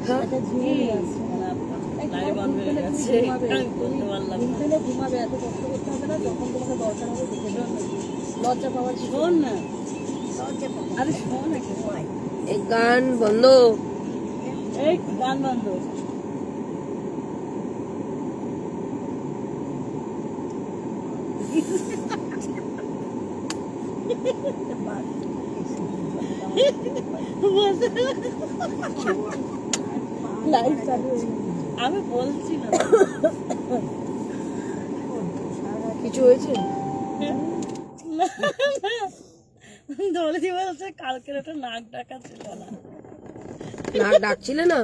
দেখা এই গান বন্ধ, এই গান বন্ধ। আমি বলছি না কিছু হয়েছে। দৌলতি বলছে কালকের একটা নাক ডাকা ছিল না। নাক ডাকছিলে না?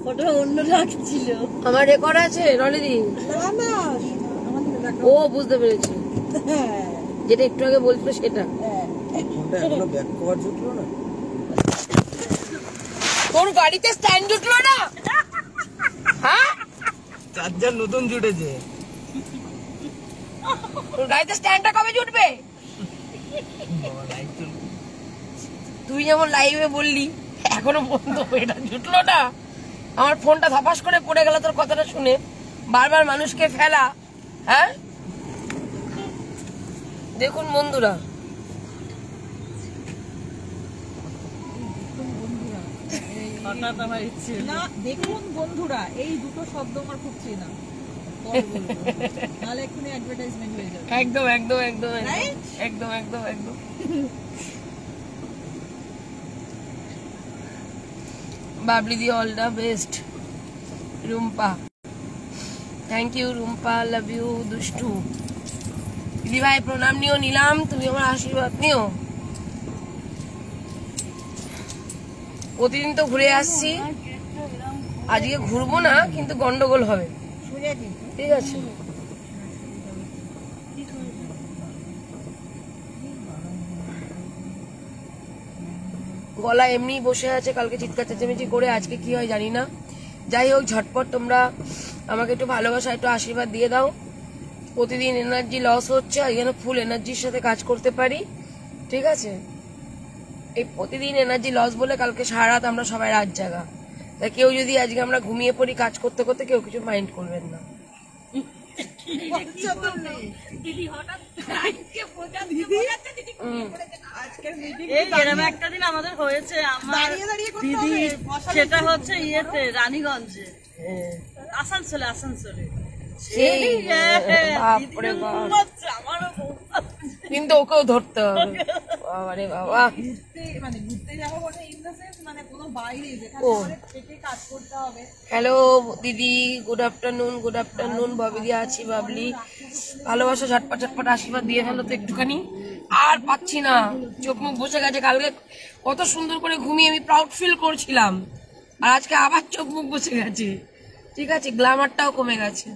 ওটা অন্য ডাক ছিল। আমার রেকর্ড আছে রলিদি। ও বুঝতে পেরেছি, যেটা একটু আগে বলছিল সেটা। তোর গাড়িতে স্ট্যান্ড জুটলো না? হ্যাঁ, চার্জার নতুন জুটেছে। তোর গাড়িতে স্ট্যান্ডটা কবে জুটবে? তুই যেমন লাইভে বললি এখনো পর্যন্ত এটা জুটলো না। আমার ফোনটা ধপাস করে পড়ে গেল তোর কথাটা শুনে। বারবার মানুষকে ফেলা। হ্যাঁ, দেখুন বন্ধুরা, দেখুন বন্ধুরা, এই দুটো শব্দ আমার খুব চেনা। একদম একদম একদম একদম একদম একদম। বাবলি দি all the best. Rumpa, thank you Rumpa, love you. দুষ্টু দিদি ভাই প্রণাম নিও, নিলাম। তুমি আমার আশীর্বাদ নিও। প্রতিদিন তো ঘুরে আসছি, আজকে ঘুরবো না, কিন্তু গন্ডগোল হবে। ঠিক আছে, গলা এমনি বসে আছে, কালকে চিৎকার চেঁচামেচি করে, আজকে কি হয় জানি না। যাই হোক, ঝটপট তোমরা আমাকে একটু ভালোবাসা, একটু আশীর্বাদ দিয়ে দাও। প্রতিদিন এনার্জি লস হচ্ছে, আর যেন ফুল এনার্জির সাথে কাজ করতে পারি। ঠিক আছে, এই প্রতিদিন এনার্জি লস বলে কালকে সারা রাত আমরা সবাই রাত জাগা। তাই কেউ যদি আজকে আমরা ঘুমিয়ে পড়ি কাজ করতে করতে, কেউ কিছু মাইন্ড করবেন না। একটা দিন আমাদের হয়েছে, আমার দিদি, সেটা হচ্ছে ইয়েতে রানীগঞ্জে, আসানসোলে। আসানসোলে কিন্তু ওকেও ধরতে হবে। বাবারে বাবা, হ্যালো দিদি, গুড আফটারনুন। গুড আফটারনুন ববিদি, আছি বাবলি। ভালোবাসা ঝটপট ঝটপট আশীর্বাদ দিয়ে ফেলো তো একটুখানি। আর পাচ্ছি না, চোখ মুখ বসে গেছে। কালকে কত সুন্দর করে ঘুমিয়ে আমি প্রাউড ফিল করছিলাম, আর আজকে আবার চোখ মুখ বসে গেছে। ঠিক আছে, গ্ল্যামারটাও কমে গেছে।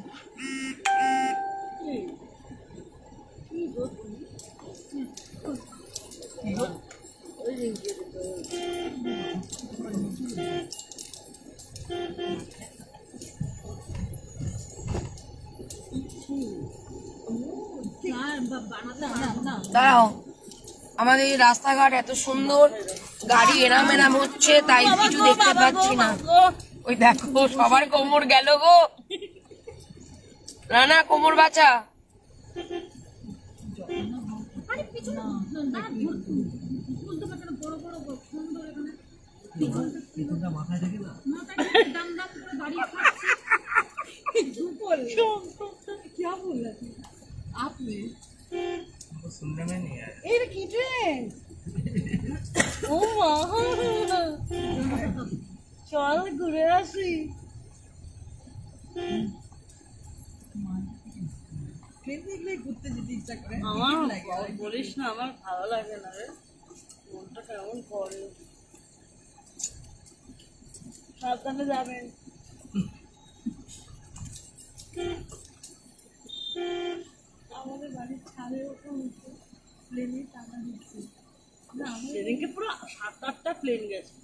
দাঁড়াও, আমাদের এই রাস্তাঘাট এত সুন্দর, গাড়ি এরাম এরাম হচ্ছে, তাই কিছু দেখতে পাচ্ছি না। ওই দেখো সবার কোমর গেল গো। রানা কোমর বাঁচা। सुनने में नहीं आया। চল ঘুরে আসি। আমার বলিস না, আমার ভালো লাগে না রে, মনটা কেমন করে। সাবধানে যাবেন। আমাদের বাড়ির ছাদেও প্লেনে টানা দিচ্ছে। সেদিনকে পুরো 7-8টা প্লেন গেছে,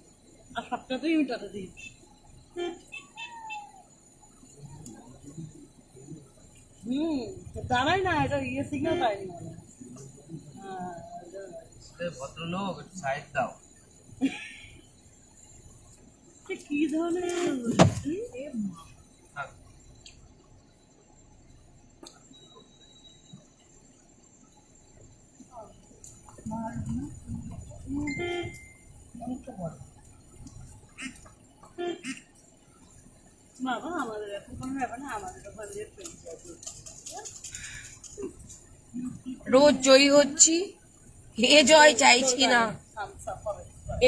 আর সবটাতেই আমি টাটা দিয়েছি। দাঁড়াই না, এটা ইয়ে সিগন্যাল পাইনি। ভদ্রলোক সাইড দাও। যে কি ধরনের বাবা আমাদের এখন কোনো ব্যাপার না, আমাদের ওখান দিয়ে রোজ জয়ী হচ্ছি, এ জয় চাইছি না,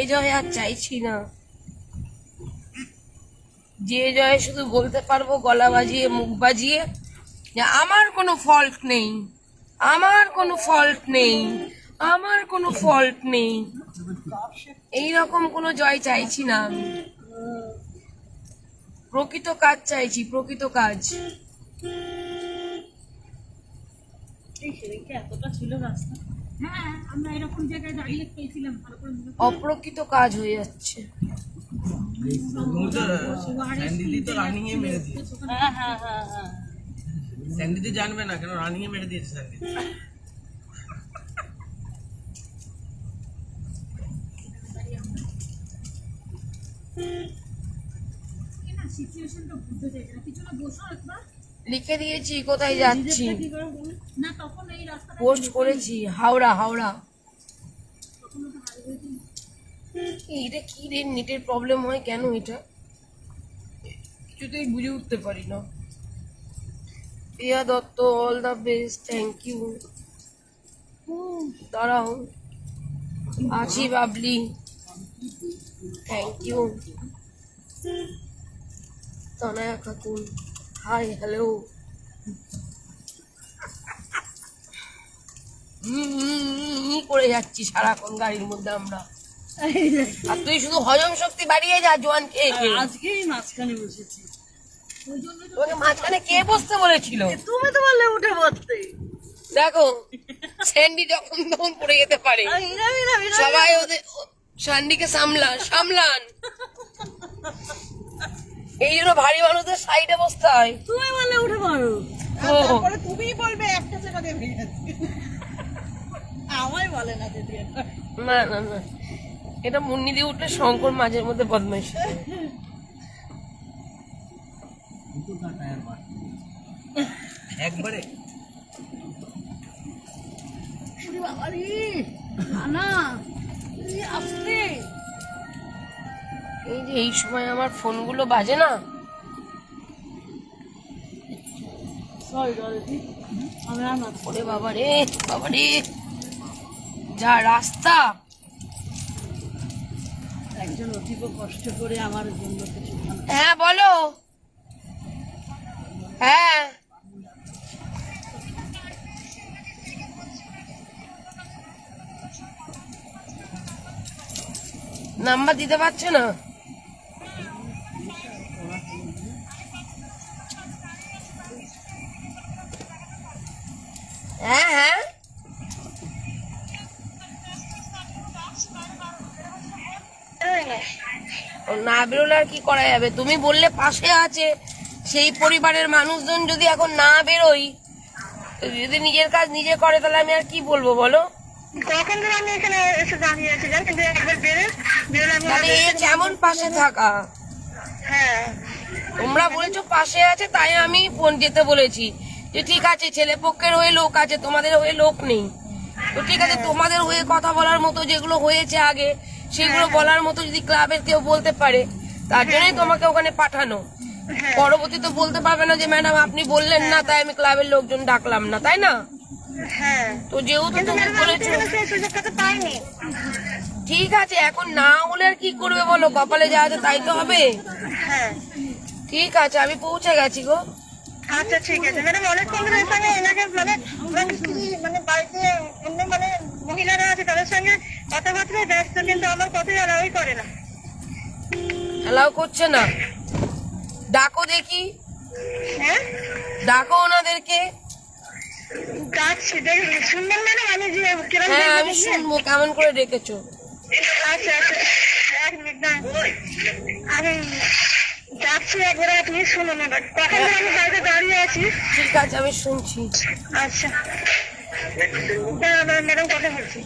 এ জয় আর চাইছি না। যে জয় শুধু বলতে পারবো গলা বাজিয়ে মুখ বাজিয়ে যে আমার কোনো ফল্ট নেই, আমার কোনো ফল্ট নেই, আমার কোনো ফল্ট নেই, এইরকম কোনো জয় চাইছি না আমি। প্রকৃত কাজ চাইছি, প্রকৃত কাজ। এতটা ছিল রাস্তা, হ্যাঁ আমরা এরকম জায়গায় দাঁড়িয়ে পেয়েছিলাম, অপ্রকৃত কাজ হয়ে যাচ্ছে। স্যান্ডিদি তো রানিং এ মেরে দিয়েছে। হ্যাঁ হ্যাঁ হ্যাঁ হ্যাঁ, স্যান্ডিদি জানবে না কেন, রানিং এ মেরে দিয়েছে স্যান্ডিদি। লিখে দিয়েছি কোথায় যাচ্ছি, পোস্ট করেছি হাওড়া হাওড়া। এটা কি রে, নেটের প্রবলেম হয় কেন? এটা কিছুতেই বুঝে উঠতে পারি না। Priya Dutta, all the best, thank you. দাঁড়াও, আছি Babli, thank you. Tanaya Khatun, hi hello. করে যাচ্ছি সারাক্ষণ গাড়ির মধ্যে আমরা, আর তুই শুধু হজম শক্তি বাড়িয়ে যা জোয়ান খেয়ে। আজকেই মাঝখানে বসেছি। তোমাকে মাঝখানে কে বসতে বলেছিল? তুমি তো বললে উঠে বসতে। দেখো স্যান্ডি যখন তখন পড়ে যেতে পারে, সবাই ওদের স্যান্ডিকে সামলান। এই জন্য ভারী মানুষদের সাইডে বসতে হয়। তুমি বললে উঠে পারো, তুমি বলবে একটা জায়গা দিয়ে ভেঙে যাচ্ছে, আমায় বলে না দিদি। না না না, এটা মুন্নি দিয়ে উঠলে শঙ্কর মাঝের মধ্যে বদমাইশ। একবারে এই যে এই সময় আমার ফোনগুলো বাজে না। ওরে বাবা রে, বাবা রে, যা রাস্তা। একজন অতীব কষ্ট করে আমার জন্য কিছু। হ্যাঁ বলো। হ্যাঁ নাম্বার দিতে পারছো না? হ্যাঁ হ্যাঁ, না বেরোলে আর কি করা যাবে? তুমি বললে পাশে আছে, সেই পরিবারের মানুষজন যদি এখন না বেরোই, যদি নিজের কাজ নিজে করে, তাহলে আমি আর কি বলবো বলো? কখন ধরে আমি এখানে এসে দাঁড়িয়ে আছি জান, কিন্তু একবার বেরোলে আমি। তাহলে এ কেমন পাশে থাকা? হ্যাঁ তোমরা বলেছো পাশে আছে, তাই আমি ফোন যেতে বলেছি যে ঠিক আছে, ছেলে পক্ষের হয়ে লোক আছে, তোমাদের হয়ে লোক নেই। তো ঠিক আছে, তোমাদের হয়ে কথা বলার মতো যেগুলো হয়েছে আগে, সেগুলো বলার মতো যদি ক্লাবের কেউ বলতে পারে, তার জন্যই তোমাকে ওখানে পাঠানো। পরবর্তী তো বলতে পারবে না যে ম্যাডাম আপনি বললেন না, তাই আমি ক্লাবের লোকজন ডাকলাম না, তাই না? হ্যাঁ, তো যেহেতু তুমি বলেছো, সেই সুযোগটা তো পাইনি। ঠিক আছে, এখন না হলে আর কি করবে বলো? কপালে যা আছে তাই তো হবে। হ্যাঁ ঠিক আছে, আমি পৌঁছে গেছি গো। আচ্ছা ঠিক আছে ম্যাডাম, অনেকক্ষণ ধরে সঙ্গে এনাকে মানে বাড়িতে অন্য মানে মহিলারা আছে, তাদের সঙ্গে কথাবার্তায় ব্যস্ত, কিন্তু আমার কথাই অ্যালাউই করে না। অ্যালাউ করছে না? ডাকো দেখি, হ্যাঁ ডাকো ওনাদেরকে। ডাকছি, শুনবেন ম্যাডাম আমি যে কিরম হ্যাঁ আমি শুনবো, কেমন করে ডেকেছো। আচ্ছা আচ্ছা, এক মিনিট না, আমি যাচ্ছি একবারে, আপনি শুনুন। কখন ধরে আমি বাড়িতে দাঁড়িয়ে আছি। ঠিক আছে, আমি শুনছি। আচ্ছা ম্যাডাম কথা বলছি।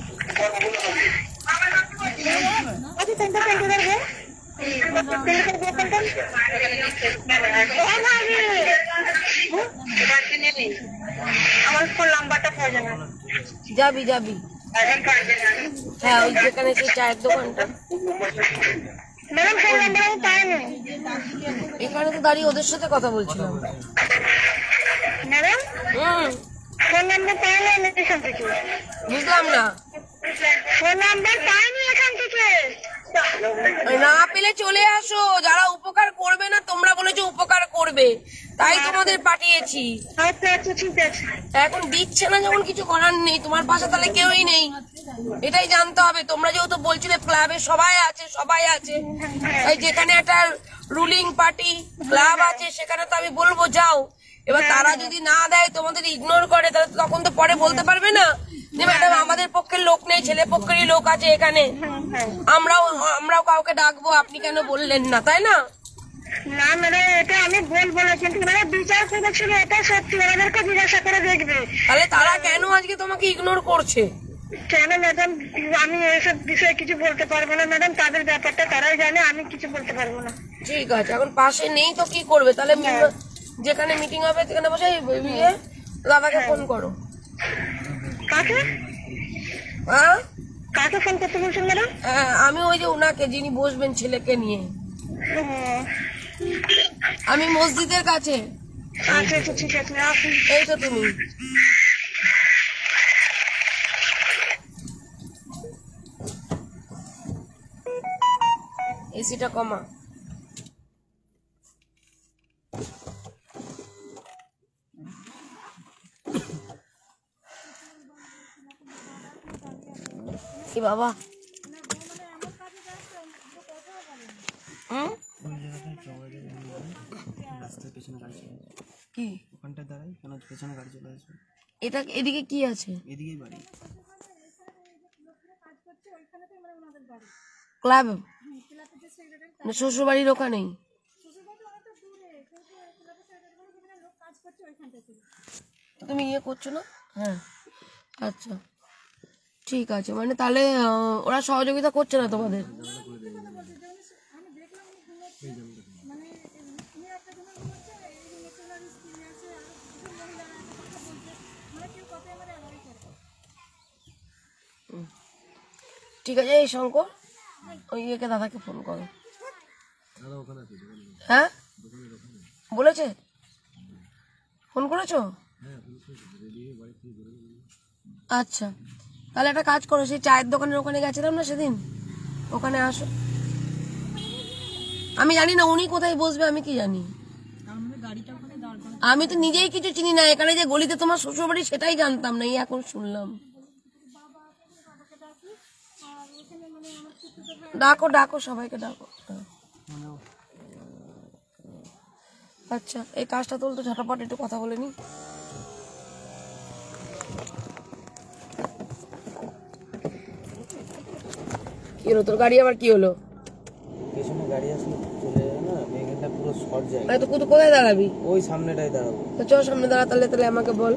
আচ্ছা আমার ফোন নাম্বারটা প্রয়োজন আছে। যাবি যাবি, হ্যাঁ ওই যেখানে সেই চায়ের দোকানটা, ম্যাডাম ফোন নাম্বার আমি পাইনি। এখানে তো দাঁড়িয়ে ওদের সাথে কথা বলছিলাম। ম্যাডাম ফোন নাম্বার পাইনি আমি এখান থেকে। বুঝলাম না, ফোন নাম্বার পাইনি এখান থেকে। না পেলে চলে আসো, যারা উপকার করবে না, তোমরা বলেছো উপকার করবে, তাই তোমাদের পাঠিয়েছি। আচ্ছা আচ্ছা ঠিক আছে। এখন দিচ্ছে না যখন কিছু করার নেই, তোমার পাশে তাহলে কেউই নেই, এটাই জানতে হবে। তোমরা যেহেতু বলছিলে ক্লাবে সবাই আছে, তাই যেখানে একটা রুলিং পার্টি ক্লাব আছে সেখানে তো আমি বলবো যাও। এবার তারা যদি না দেয়, তোমাদের ইগনোর করে, তাহলে তখন তো পরে বলতে পারবে না যে ম্যাডাম আমাদের পক্ষের লোক নেই, ছেলে পক্ষেরই লোক আছে এখানে, আমরাও কাউকে ডাকবো, আপনি কেন বললেন না, তাই না? না ম্যাডাম এটা আমি বলবো না, কিন্তু ম্যাডাম বিচার করছিল এটা সত্যি, ওনাদেরকে জিজ্ঞাসা করে দেখবে। তাহলে তারা কেন আজকে তোমাকে ইগনোর করছে? কেন ম্যাডাম আমি এইসব বিষয়ে কিছু বলতে পারবো না ম্যাডাম, তাদের ব্যাপারটা তারাই জানে, আমি কিছু বলতে পারবো না। ঠিক আছে, এখন পাশে নেই তো কি করবে? তাহলে যেখানে মিটিং হবে সেখানে বসে দাদাকে ফোন করো। কাকে হ্যাঁ কাকে ফোন করতে বলছেন ম্যাডাম? আমি ওই যে ওনাকে, যিনি বসবেন ছেলেকে নিয়ে, আমি মসজিদের কাছে। আচ্ছা আচ্ছা ঠিক আছে আসুন। এই তো তুমি, এসিটা কমা। কি বাবা, কি ওখানটা দাঁড়াই কেন, পেছনে গাড়ি চলে আসবে। এটা এদিকে কি আছে? এদিকেই বাড়ি। ক্লাব শ্বশুর বাড়ির ওখানেই। তুমি ইয়ে করছো না? হ্যাঁ আচ্ছা ঠিক আছে, মানে তাহলে ওরা সহযোগিতা করছে না তোমাদের? ঠিক আছে, এই শঙ্কর ওই ইয়েকে দাদাকে ফোন করো। হ্যাঁ বলেছে, ফোন করেছো? আচ্ছা তাহলে একটা কাজ করো, সেই চায়ের দোকানের ওখানে গেছিলাম না সেদিন, ওখানে আসো। আমি জানি না উনি কোথায় বসবে, আমি কি জানি, আমি তো নিজেই কিছু চিনি না। এখানে যে গলিতে তোমার শ্বশুর বাড়ি সেটাই জানতাম না, এই এখন শুনলাম। ডাকো ডাকো সবাইকে ডাকো। আচ্ছা এই কাজটা তোল তো ঝটাপট, একটু কথা বলে নি। কি হলো তোর গাড়ি আবার কি হলো? পেছনে গাড়ি আসলে চলে যাবে না, এখানটা পুরো শর্ট জায়গা। তো কোথায় দাঁড়াবি? ওই সামনেটাই দাঁড়াবো। তো চল সামনে দাঁড়া, তাহলে আমাকে বল।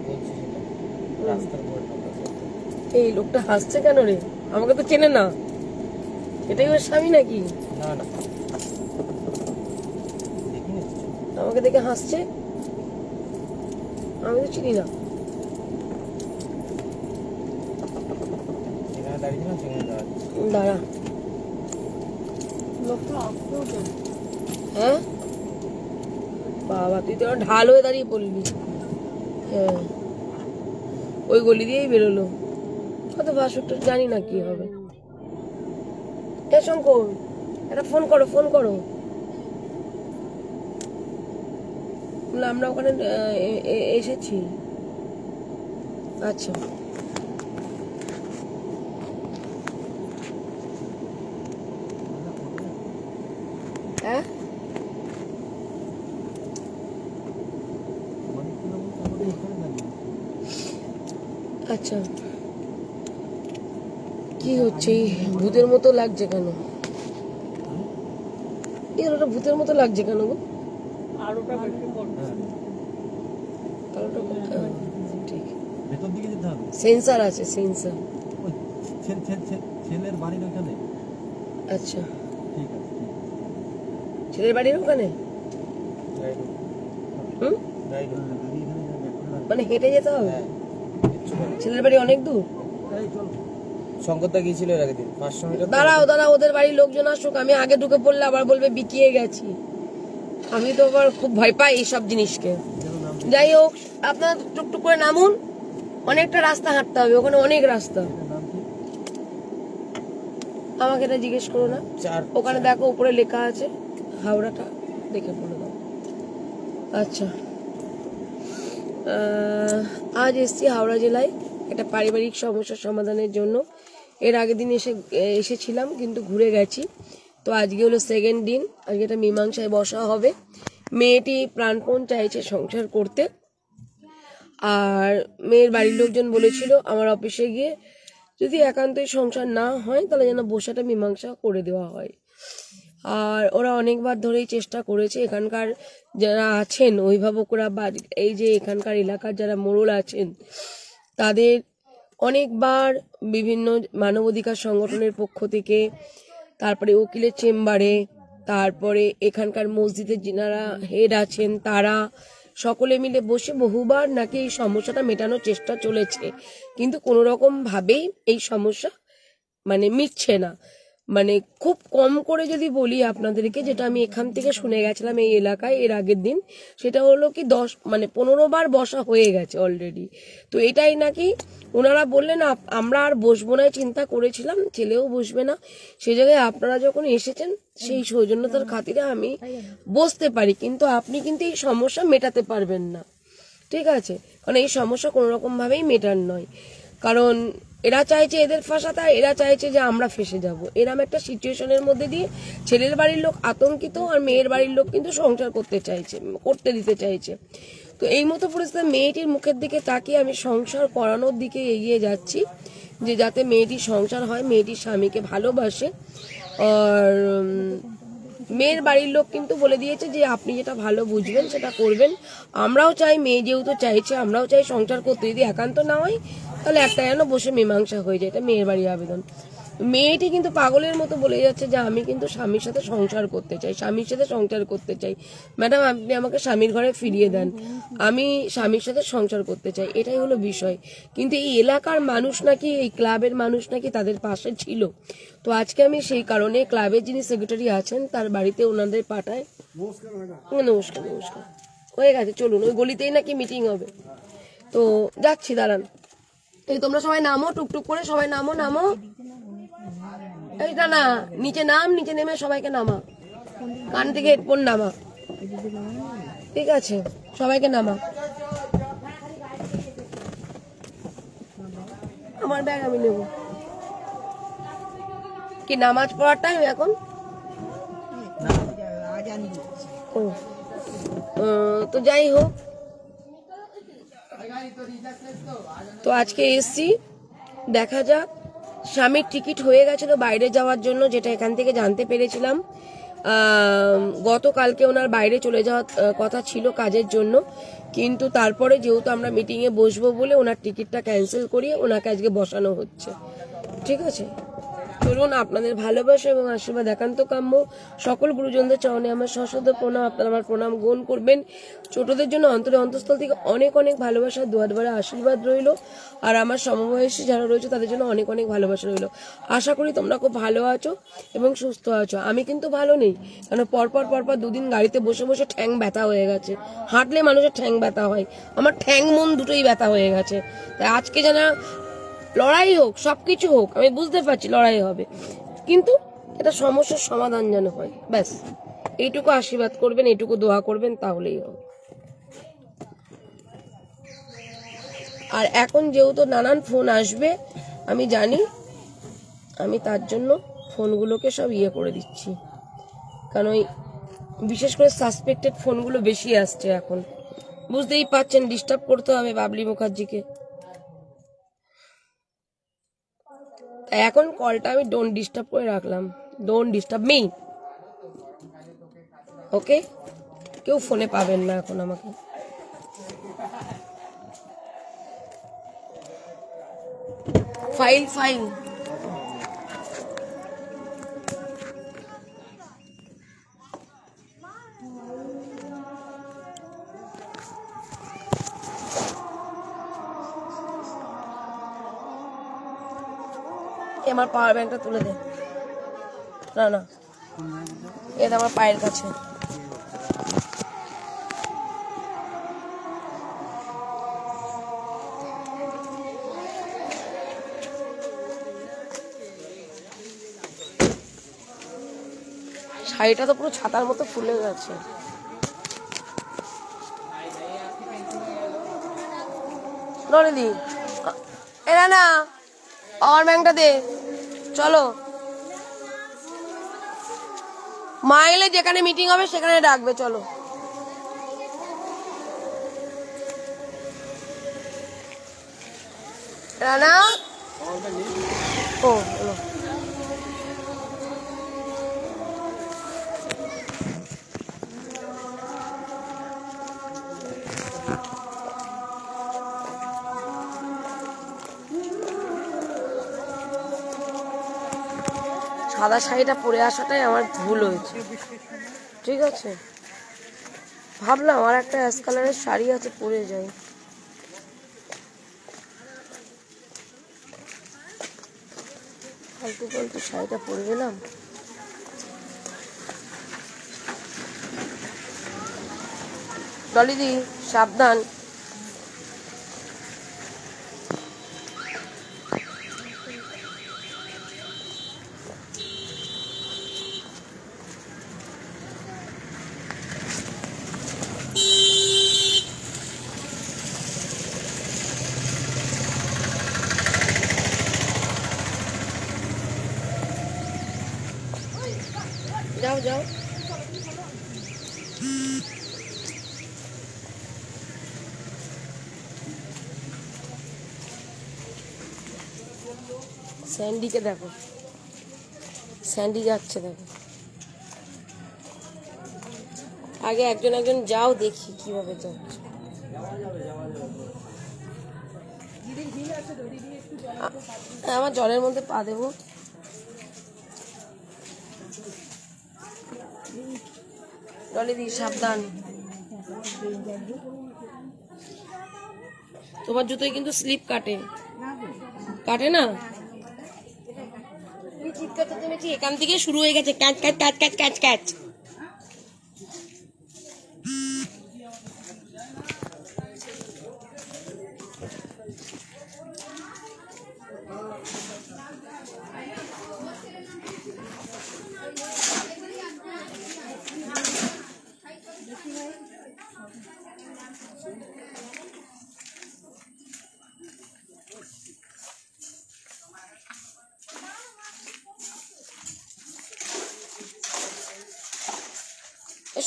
বলছি সেটা রাস্তার মোড়। এই লোকটা হাসছে কেন রে? আমাকে তো চেনে না, এটাই ওর স্বামী নাকি? না না দেখিনি, আমাকে দেখে হাসছে, আমি তো চিনি না। যেখানে দাঁড়িয়েছিলাম সেখানে দাঁড়াচ্ছি। দাঁড়া, হ্যাঁ বাবা তুই তো ঢাল হয়ে দাঁড়িয়ে পড়লি। হ্যাঁ ওই গলি দিয়েই বেরোলো, কত বাসুরটা জানি না কি হবে। এ শঙ্কর একটা ফোন করো, ফোন করো। আমরা ওখানে এসেছি। আচ্ছা হ্যাঁ আচ্ছা কি হচ্ছে? ভূতের মতো লাগছে কেন? ওটা ভূতের মতো লাগছে কেন গো? আলোটা বেশি করবে। আলোটা ঠিক, ভেতর দিকে যেতে হবে। সেন্সার আছে, সেন্সার। ছেলের বাড়ির ওখানে। আচ্ছা ঠিক আছে। ছেলের বাড়ির ওখানে? গাড়ি হুম, গাড়ি মানে হেঁটে যেতে হবে? হ্যাঁ ছেলের বাড়ি অনেক দূর? শঙ্করদা গিয়েছিল এর আগের দিন 500 মিটার। দাঁড়াও দাঁড়াও, ওদের বাড়ির লোকজন আসুক, আমি আগে ঢুকে পড়লে আবার বলবে বিকিয়ে গেছি। আমি তো আবার খুব ভয় পাই এইসব জিনিসকে। যাই হোক, আপনারা টুকটুক করে নামুন, অনেকটা রাস্তা হাঁটতে হবে, ওখানে অনেক রাস্তা। আমাকে এটা জিজ্ঞেস করো না। ওখানে দেখো উপরে লেখা আছে হাওড়াটা, দেখে বলে দাও। আচ্ছা, আজ এসছি হাওড়া জেলায় একটা পারিবারিক সমস্যার সমাধানের জন্য। এর আগের দিন এসেছিলাম কিন্তু ঘুরে গেছি। তো আজকে হলো সেকেন্ড দিন, আজকে একটা মীমাংসায় বসা হবে। মেয়েটি প্রাণপণ চাইছে সংসার করতে, আর মেয়ের বাড়ির লোকজন বলেছিল আমার অফিসে গিয়ে যদি একান্তই সংসার না হয় তাহলে যেন বসাটা মীমাংসা করে দেওয়া হয়। আর ওরা অনেকবার ধরেই চেষ্টা করেছে, এখানকার যারা আছেন অভিভাবকরা বা এই যে এখানকার এলাকার যারা মোড়ল আছেন তাদের অনেকবার বিভিন্ন মানবাধিকার সংগঠনের পক্ষ থেকে, তারপরে উকিলের চেম্বারে, তারপরে এখানকার মসজিদের যারা হেড আছেন তারা সকলে মিলে বসে বহুবার নাকি এই সমস্যাটা মেটানোর চেষ্টা চলেছে, কিন্তু কোনো রকম ভাবেই এই সমস্যা মানে মিটছে না। মানে খুব কম করে যদি বলি আপনাদেরকে, যেটা আমি এখান থেকে শুনে গেছিলাম এই এলাকায় এর আগের দিন, সেটা হলো কি 15 বার বসা হয়ে গেছে অলরেডি। তো এটাই নাকি ওনারা বললেন আমরা আর বসবো না, চিন্তা করেছিলাম ছেলেও বসবে না, সেই জায়গায় আপনারা যখন এসেছেন সেই সৌজন্যতার খাতিরে আমি বসতে পারি, কিন্তু আপনি কিন্তু এই সমস্যা মেটাতে পারবেন না, ঠিক আছে? কারণ এই সমস্যা কোনো রকম ভাবেই মেটার নয়, কারণ এরা চাইছে এদের ফাঁসাতে, এরা চাইছে যে আমরা ফেসে যাব। এরকম একটা সিচুয়েশনের মধ্যে দিয়ে ছেলের বাড়ির লোক আতঙ্কিত, আর মেয়ের বাড়ির লোক কিন্তু সংসার করতে দিতে চাইছে। তো এই মতো পরিস্থিতি মেয়েটির মুখের দিকে তাকিয়ে আমি সংসার করানোর দিকে এগিয়ে যাচ্ছি, যে যাতে মেয়েটির সংসার হয়, মেয়েটির স্বামীকে ভালোবাসে। আর মেয়ের বাড়ির লোক কিন্তু বলে দিয়েছে যে আপনি যেটা ভালো বুঝবেন সেটা করবেন। আমরাও চাই, মেয়ে যেহেতু চাইছে আমরাও চাই সংসার করতে, যদি একান্ত না হয় তাহলে একটা যেন বসে মীমাংসা হয়ে যায়, এটা মেয়ের বাড়ির আবেদন। মেয়েটি কিন্তু পাগলের মতো বলে যাচ্ছে যে আমি কিন্তু স্বামীর সাথে সংসার করতে চাই, স্বামীর সাথে সংসার করতে চাই। ম্যাডাম আপনি আমাকে স্বামীর ঘরে ফিরিয়ে দেন, আমি স্বামীর সাথে সংসার করতে চাই, এটাই হলো বিষয়। কিন্তু এই এলাকার মানুষ নাকি, এই ক্লাবের মানুষ নাকি তাদের পাশে ছিল। তো আজকে আমি সেই কারণে ক্লাবের যিনি সেক্রেটারি আছেন তার বাড়িতে ওনাদের পাঠায়। নমস্কার নমস্কার, হয়ে গেছে, চলুন, ওই গলিতেই নাকি মিটিং হবে। তো যাচ্ছি, দাঁড়ান। এই তোমরা সবাই নামো, টুকটুক করে সবাই নামো। এইটা না, নিচে নাম, নিচে নেমে সবাইকে নামা, কান থেকে হেডফোন নামা, ঠিক আছে? সবাইকে নামা। আমার ব্যাগ আমি নেব। কি নামাজ পড়ার টাইম এখন? তো যাই হোক, তো আজকে এসছি, দেখা যাক। স্বামীর টিকিট হয়ে গেছিল বাইরে যাওয়ার জন্য, যেটা এখান থেকে জানতে পেরেছিলাম। গতকালকে ওনার বাইরে চলে যাওয়ার কথা ছিল কাজের জন্য, কিন্তু তারপরে যেহেতু আমরা মিটিংয়ে বসবো বলে ওনার টিকিটটা ক্যান্সেল করিয়ে ওনাকে আজকে বসানো হচ্ছে, ঠিক আছে? চলুন, আপনাদের ভালোবাসা এবং আশীর্বাদ একান্ত কাম্য। সকল গুরুজনদের চরণে আমার সশ্রদ্ধ প্রণাম, আপনারা আমার প্রণাম গ্রহণ করবেন। ছোটদের জন্য অন্তরে অন্তঃস্থল থেকে অনেক অনেক ভালোবাসা, দুয়ারে আশীর্বাদ রইল। আর আমার সমবয়সী যারা রয়েছে তাদের জন্য অনেক অনেক ভালোবাসা রইল। আশা করি তোমরা খুব ভালো আছো এবং সুস্থ আছো। আমি কিন্তু ভালো নেই, কারণ পরপর 2 দিন গাড়িতে বসে বসে ঠ্যাং ব্যথা হয়ে গেছে। হাঁটলে মানুষের ঠ্যাং ব্যথা হয়, আমার ঠ্যাং মন দুটোই ব্যথা হয়ে গেছে। তাই আজকে যেন লড়াই হোক, সবকিছু হোক, আমি বুঝতে পারছি লড়াই হবে, কিন্তু এটা সমস্যার সমাধান যেন হয়, ব্যাস এইটুকু আশীর্বাদ করবেন, এইটুকু দোয়া করবেন, তাহলেই হবে। আর এখন যেহেতু নানান ফোন আসবে আমি জানি, আমি তার জন্য ফোনগুলোকে সব করে দিচ্ছি, কারণ ওই বিশেষ করে সাসপেক্টেড ফোনগুলো বেশি আসছে এখন, বুঝতেই পারছেন। ডিস্টার্ব করতে হবে বাবলি মুখার্জিকে। এখন কলটা আমি ডোন্ট ডিস্টার্ব করে রাখলাম, ডোন্ট ডিস্টার্ব মি, ওকে? কেউ ফোনে পাবেন না এখন আমাকে। ফাইল আমার পাওয়ার ব্যাংকটা তুলে দে। না না, এটা আমার পায়ের কাছে। শাড়িটা তো পুরো ছাতার মতো ফুলে গেছে। দি এরা না, পাওয়ার ব্যাংকটা দে। চলো, মা এলে যেখানে মিটিং হবে সেখানে ডাকবে। চলো, রানা। ও হলো। সাদা শাড়িটা পরে আসাটাই আমার ভুল হয়েছে, ঠিক আছে? ভাবলাম আর একটা অ্যাশ কালারের শাড়ি আছে, পরে যাই। ফালতু ফালতু শাড়িটা পরে গেলাম। ডলিদি সাবধান। যাও যাও। স্যান্ডিকে দেখো, স্যান্ডি যাচ্ছে দেখো। আগে একজন একজন যাও, দেখি কিভাবে যাচ্ছে। আমার জলের মধ্যে পা দেবো। ডলিদি সাবধান। তোমার জুতোয় কিন্তু স্লিপ কাটে, কাটে না? চিৎকার চেঁচামেচি এখান থেকে শুরু হয়ে গেছে, catch catch catch catch catch catch.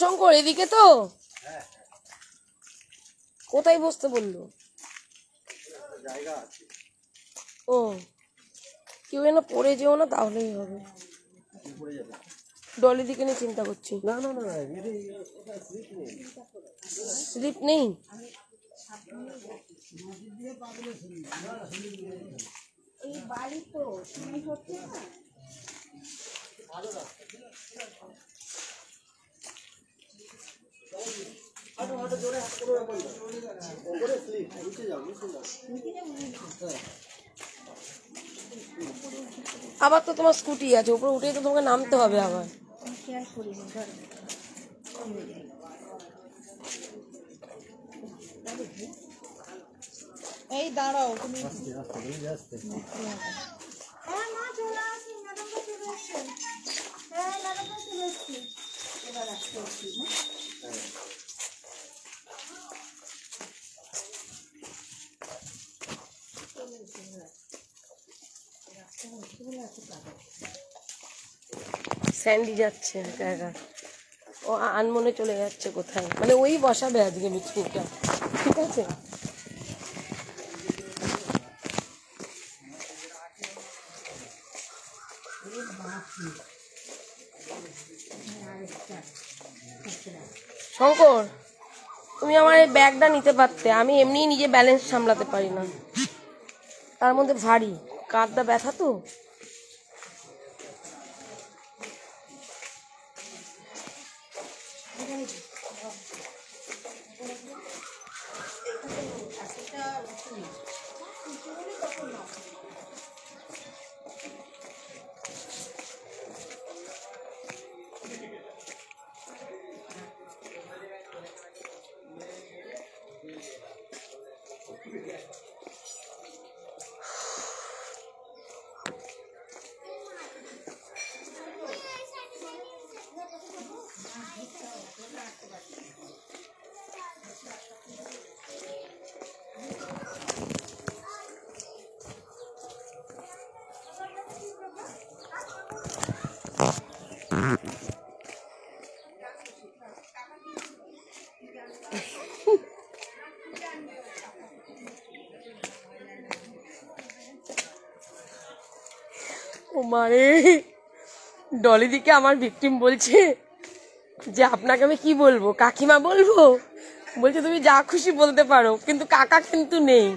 Shankar এদিকে তো, কোথায় বসতে বললো? ও কেউ যেন পড়ে যেও না, তাহলেই হবে। ডলি দিকে নিয়ে চিন্তা করছি। না না না, স্লিপ নেই। এই বাড়ি তো হচ্ছে না। আবার তো তোমার স্কুটি আছে, উপরে উঠেই তো তোমাকে নামতে হবে আবার। এই দাঁড়াও তুমি। স্যান্ডি যাচ্ছে একা একা, ও আনমনে চলে যাচ্ছে কোথায়, মানে ওই বসাবে আজকে মিটিংটা, ঠিক আছে? শঙ্কর, তুমি আমার এই ব্যাগটা নিতে পারতে, আমি এমনিই নিজে ব্যালেন্স সামলাতে পারি না, তার মধ্যে ভারী, কাঁধটা ব্যথা তো। মানে ডলি দিকে আমার ভিকটিম বলছে যে আপনাকে আমি কি বলবো, কাকিমা বলবো? বলছে তুমি যা খুশি বলতে পারো, কিন্তু কাকা কিন্তু নেই।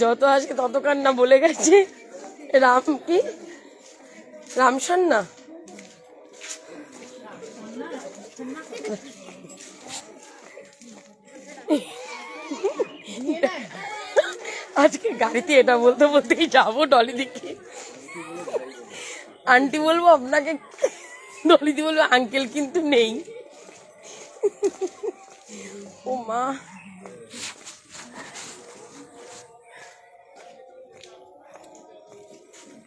যত আজকে তত কান্না বলে গেছে। রাম কি রামসান না, আজকে গাড়িতে এটা বলতে বলতেই যাবো ডলি দিকে। আন্টি বলবো আপনাকে, ডলিদি বলবো আঙ্কেল কিন্তু নেই। ও মা,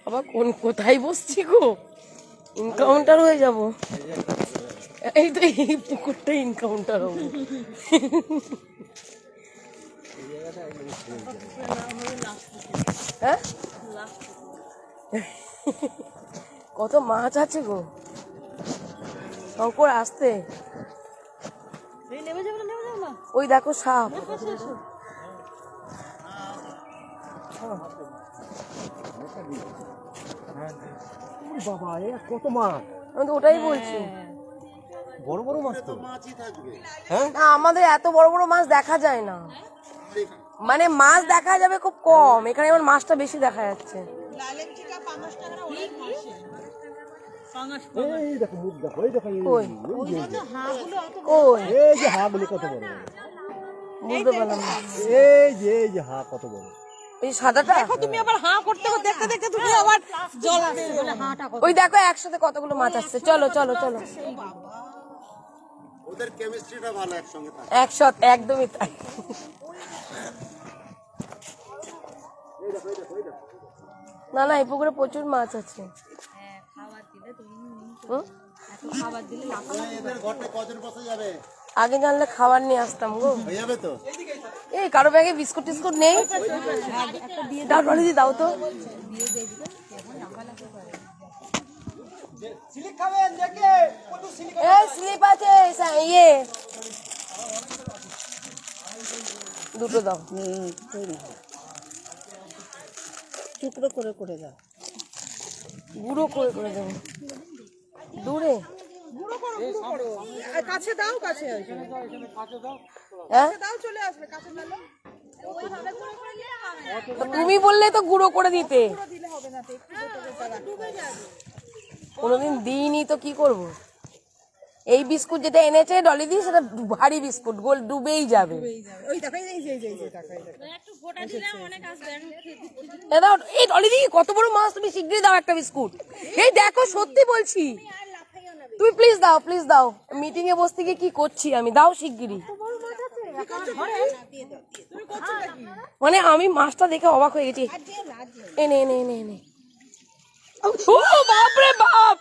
আবার কোথায় বসছি গো? ইনকাউন্টার হয়ে যাব। এই তো এই পুকুরটা ইনকাউন্টার হবো। হ্যাঁ, কত মাছ আছে গো। শঙ্কর আসতে, ওই দেখো সাপ। বাবা এ কত মাছ! আমি তো ওটাই বলছি, বড় বড় মাছ তো। না আমাদের এত বড় বড় মাছ দেখা যায় না, মানে মাছ দেখা যাবে খুব কম, এখানে আমার মাছটা বেশি দেখা যাচ্ছে। এই দেখো মুখ দেখো, এই দেখো কই কই এই যে হাগুলো কত বড় বড়, বুঝতে পারলাম না। এই যে হা কত বড়। ওই সাদাটা তুমি আবার হাঁ করতে দেখতে দেখতে তুমি আবার জল বলে হাঁটা। ওই দেখো একসাথে কতগুলো মাছ আসছে। চলো চলো চলো, ওদের কেমিস্ট্রিটা ভালো, একসঙ্গে থাকে। একসাথে একদমই তাই। না না, এই পুকুরে প্রচুর মাছ আছে। এদের ঘরটা কজন বসে যাবে? আগে জানলে খাবার নিয়ে আসতাম গো। হয়ে যাবে তো? এই কারো ব্যাগে বিস্কুট টিস্কুট নেই? দাও বলে দি, দাও তো। এই স্লিপ আছে, ইয়ে দুটো দাও। টুকরো করে করে দাও, গুঁড়ো করে করে দেবো। দূরে গুঁড়ো করো গুঁড়ো করো, কাছে দাও, কাছে হ্যাঁ, দাও, চলে আসবে কাছে মেলো। তুমি বললে তো গুঁড়ো করে দিতে। দিলে হবে না, একটু ডুবে যাবে। কোনোদিন দিইনি তো কি করব। এই বিস্কুট যেটা এনেছে ডলি দি, সেটা ভারী বিস্কুট, গোল ডুবেই যাবে। ওই দেখো এই যে টাকা এ দাও, এই ডলি দি কত বড় মাছ, তুমি শিগগিরই দাও একটা বিস্কুট। এই দেখো সত্যি বলছি, তুমি প্লিজ দাও, প্লিজ দাও। মিটিং এ বসতে গিয়ে কি করছি আমি, দাও শিগগিরই। মানে আমি মাছটা দেখে অবাক হয়ে গেছি। এনে এনে এনে এনে, ও বাপ রে বাপ,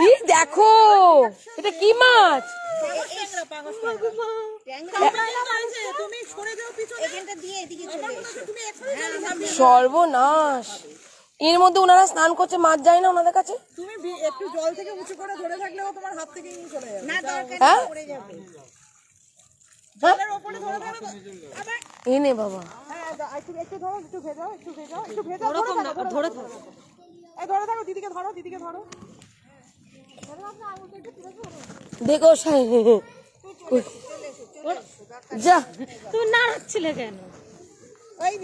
এই দেখো এটা কি মাছ। সর্বনাশ, এর মধ্যে ওনারা স্নান করছে, মাছ যায় না ওনাদের কাছে। তুমি একটু জল থেকে উঁচু করে ধরে থাকলেও তোমার হাত থেকে চলে যাবে। না দরকার হ্যাঁ পড়ে যাবে, হ্যাঁ, উপরে ধরে থাকো আবার। এনে বাবা, হ্যাঁ একটু ধরো, একটু ভেজাও, ধরে থাকো। এই ধরে থাকো, দিদিকে ধরো, দেখো যা, তুমি নাড়াচ্ছিলে কেন? ওই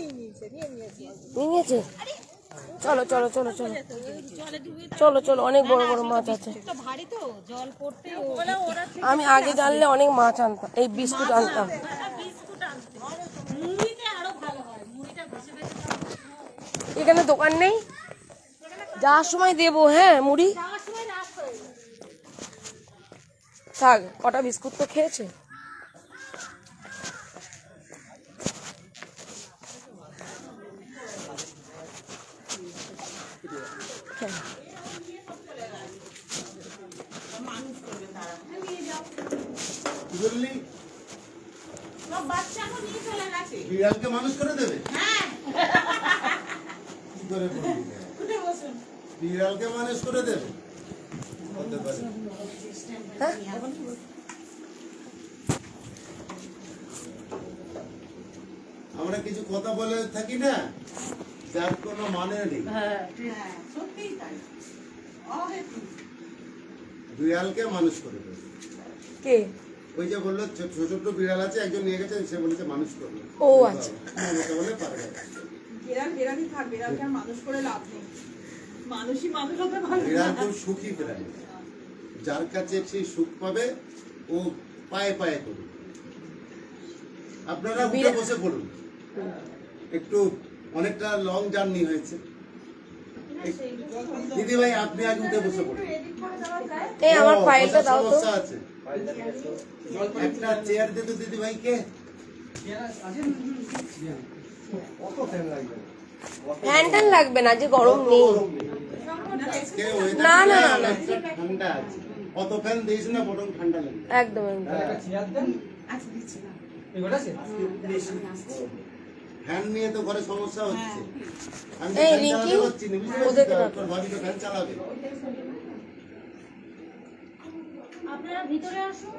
নিয়েছে। চলো চলো চলো চলো চলো চলো, অনেক বড় বড় মাছ আছে। ভারী তো জল পড়তে, আমি আগে জানলে অনেক মাছ আনতাম, এই বিস্কুট আনতাম। এখানে দোকান নেই, যাওয়ার সময় দেবো। হ্যাঁ মুড়ি থাক, কটা বিস্কুট তো খেয়েছে। বিড়ালকে মানুষ করে দেবে? কি করে বিড়ালকে মানুষ করে দেবে? হতে পারে। কিছু কথা বলে থাকি না, যার কোনো মানে নেই। সত্যিই তাই। বিড়ালকে মানুষ করে দেবে। কে? ওই যে বললো ছোট ছোট বিড়াল আছে, একজন নিয়ে গেছে, সে বলেছে মানুষ করবে। ও আচ্ছা। কথা বলে পারবে না। বিড়ালই থাক, বিড়ালকে আর মানুষ করে লাভ নেই। মানুষই মানুষ হতে পারে বিড়াল না। খুব সুখী প্রাণী, যার কাছে সেই সুখ পাবে ও পায়ে পায়ে করবে। আপনারা উঠে বসে পড়ুন, একটু অনেকটা লং জার্নি হয়েছে। দিদি ভাই আপনি আগে উঠে বসে পড়ুন। এই আমার ফাইলটা দাও তো। সমস্যা আছে, একটা চেয়ার দিত দিদি ভাইকে। ফ্যান ট্যান লাগবে না, যে গরম নেই। আজকে না, না, না, না। ঠান্ডা আছে, অত ফ্যান দিয়েছি না, বরং ঠান্ডা লাগবে। একদম একদম। ফ্যান নিয়ে তো ঘরে সমস্যা হচ্ছে। আমি এই ফ্যান রিঙ্কি, চালাতে পারছি না, বুঝতে পারছি ওদেরকে তো, ডাকো। তোর ভাবি তো ফ্যান চালাবে। আপনারা ভিতরে আসুন।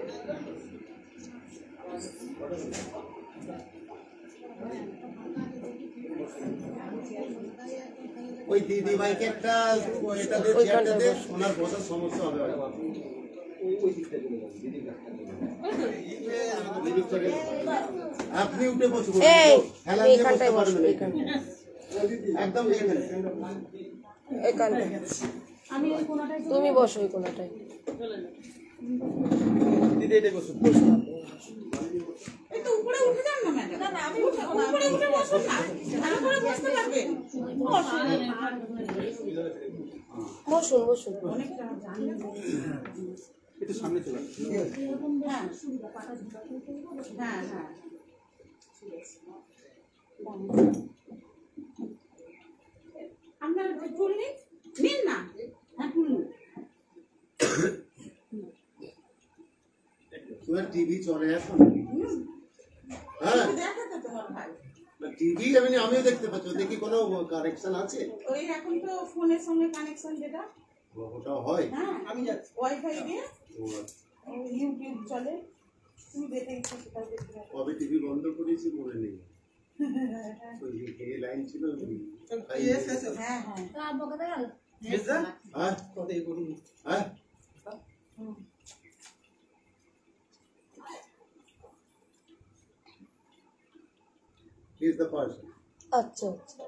ওই দিদি ভাইকে একটা এটা দিয়ে চেয়ারটা দে, ওনার বসার সমস্যা হবে হয়তো। আপনি উঠে বসে পড়ুন, এই হেলান আমি দিয়ে বসতে এখানটায় বসবো, পারবেন না। এখানটায় একদম এখানে। এখানটায়। তুমি বসো ওই কোনাটায়। একটু উপরে উঠে যান না ম্যাডাম। না, আমি উপরে উঠে বসুন না। ভালো করে বসতে পারবেন। বসুন বসুন। একটু সামনে চলে আসুন। হ্যাঁ হ্যাঁ। আপনার চুল নিন না। হ্যাঁ চুল নিন। তোমার টিভি চলে এখন? হ্যাঁ, দেখাতে তোমার ভাই। টিভি আমিও দেখতে পাচ্ছি, দেখি কোনো কানেকশন আছে? ওই এখন তো ফোনের সঙ্গে কানেকশন যেটা, ওটা হয়। হ্যাঁ আমি ওয়াইফাই দিয়ে ও আচ্ছা। ইউটিউব চলে। তুমি দেখে ইচ্ছা সেটাও দেখতে পারো। কবে টিভি বন্ধ করেছি মনে নেই। ওই যে এই লাইন ছিল হ্যাঁ হ্যাঁ। হ্যাঁ হ্যাঁ। He is the person. আচ্ছা আচ্ছা।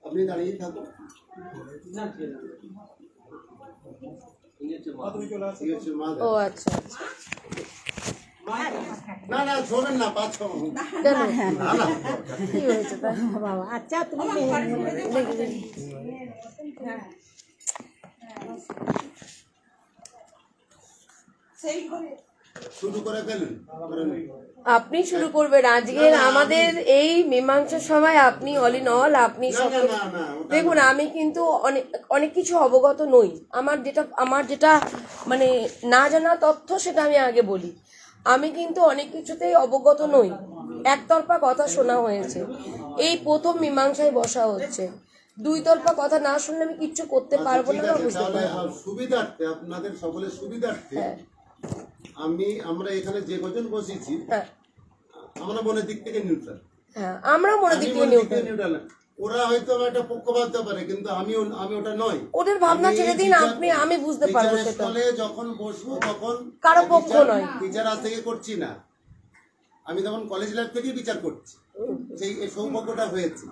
আপনি দাঁড়িয়ে থাকুন। ঠিক আছে, মা ও আচ্ছা আচ্ছা। না না শোনেন না, 5-6 কেন? না না কি হয়েছে তাই? বাবা আচ্ছা তুমি দেখি দেখি। সেই করে শুরু করে ফেলুন, করেন। আপনি শুরু করবেন আজকের আমাদের এই মীমাংসার সময়। আপনি অল ইন অল, আপনি না সব। না না না, ওটা দেখুন আমি কিন্তু অনেক কিছু অবগত নই। আমার যেটা মানে না জানা তথ্য সেটা আমি আগে বলি। আমি কিন্তু অনেক কিছুতেই অবগত নই। একতরফা কথা শোনা হয়েছে, এই প্রথম মীমাংসায় বসা হচ্ছে। দুই তরফা কথা না শুনলে আমি কিচ্ছু করতে পারবো না ঠিক বা আছে, বুঝতে তাহলে পারবো না। সুবিধার্থে, আপনাদের সকলের সুবিধার্থে হ্যাঁ আমরা এখানে যে কজন বসেছি হ্যাঁ আমরা মনের দিক থেকে নিউট্রাল। হ্যাঁ, আমরা মনে দিক থেকে নিউট্রাল। ওরা হয়তো আমার একটা পক্ষ ভাবতে পারে, কিন্তু আমি ওটা নয়। ওদের ভাবনা ছেড়ে দিন, আমি বুঝতে পারবো টিচার সেটা। স্কুলে যখন বসবো তখন কারো পক্ষ নয়। টিচার আজ থেকে করছি না, আমি তখন কলেজ লাইফ থেকেই বিচার করছি। সেই এই সৌভাগ্যটা হয়েছে।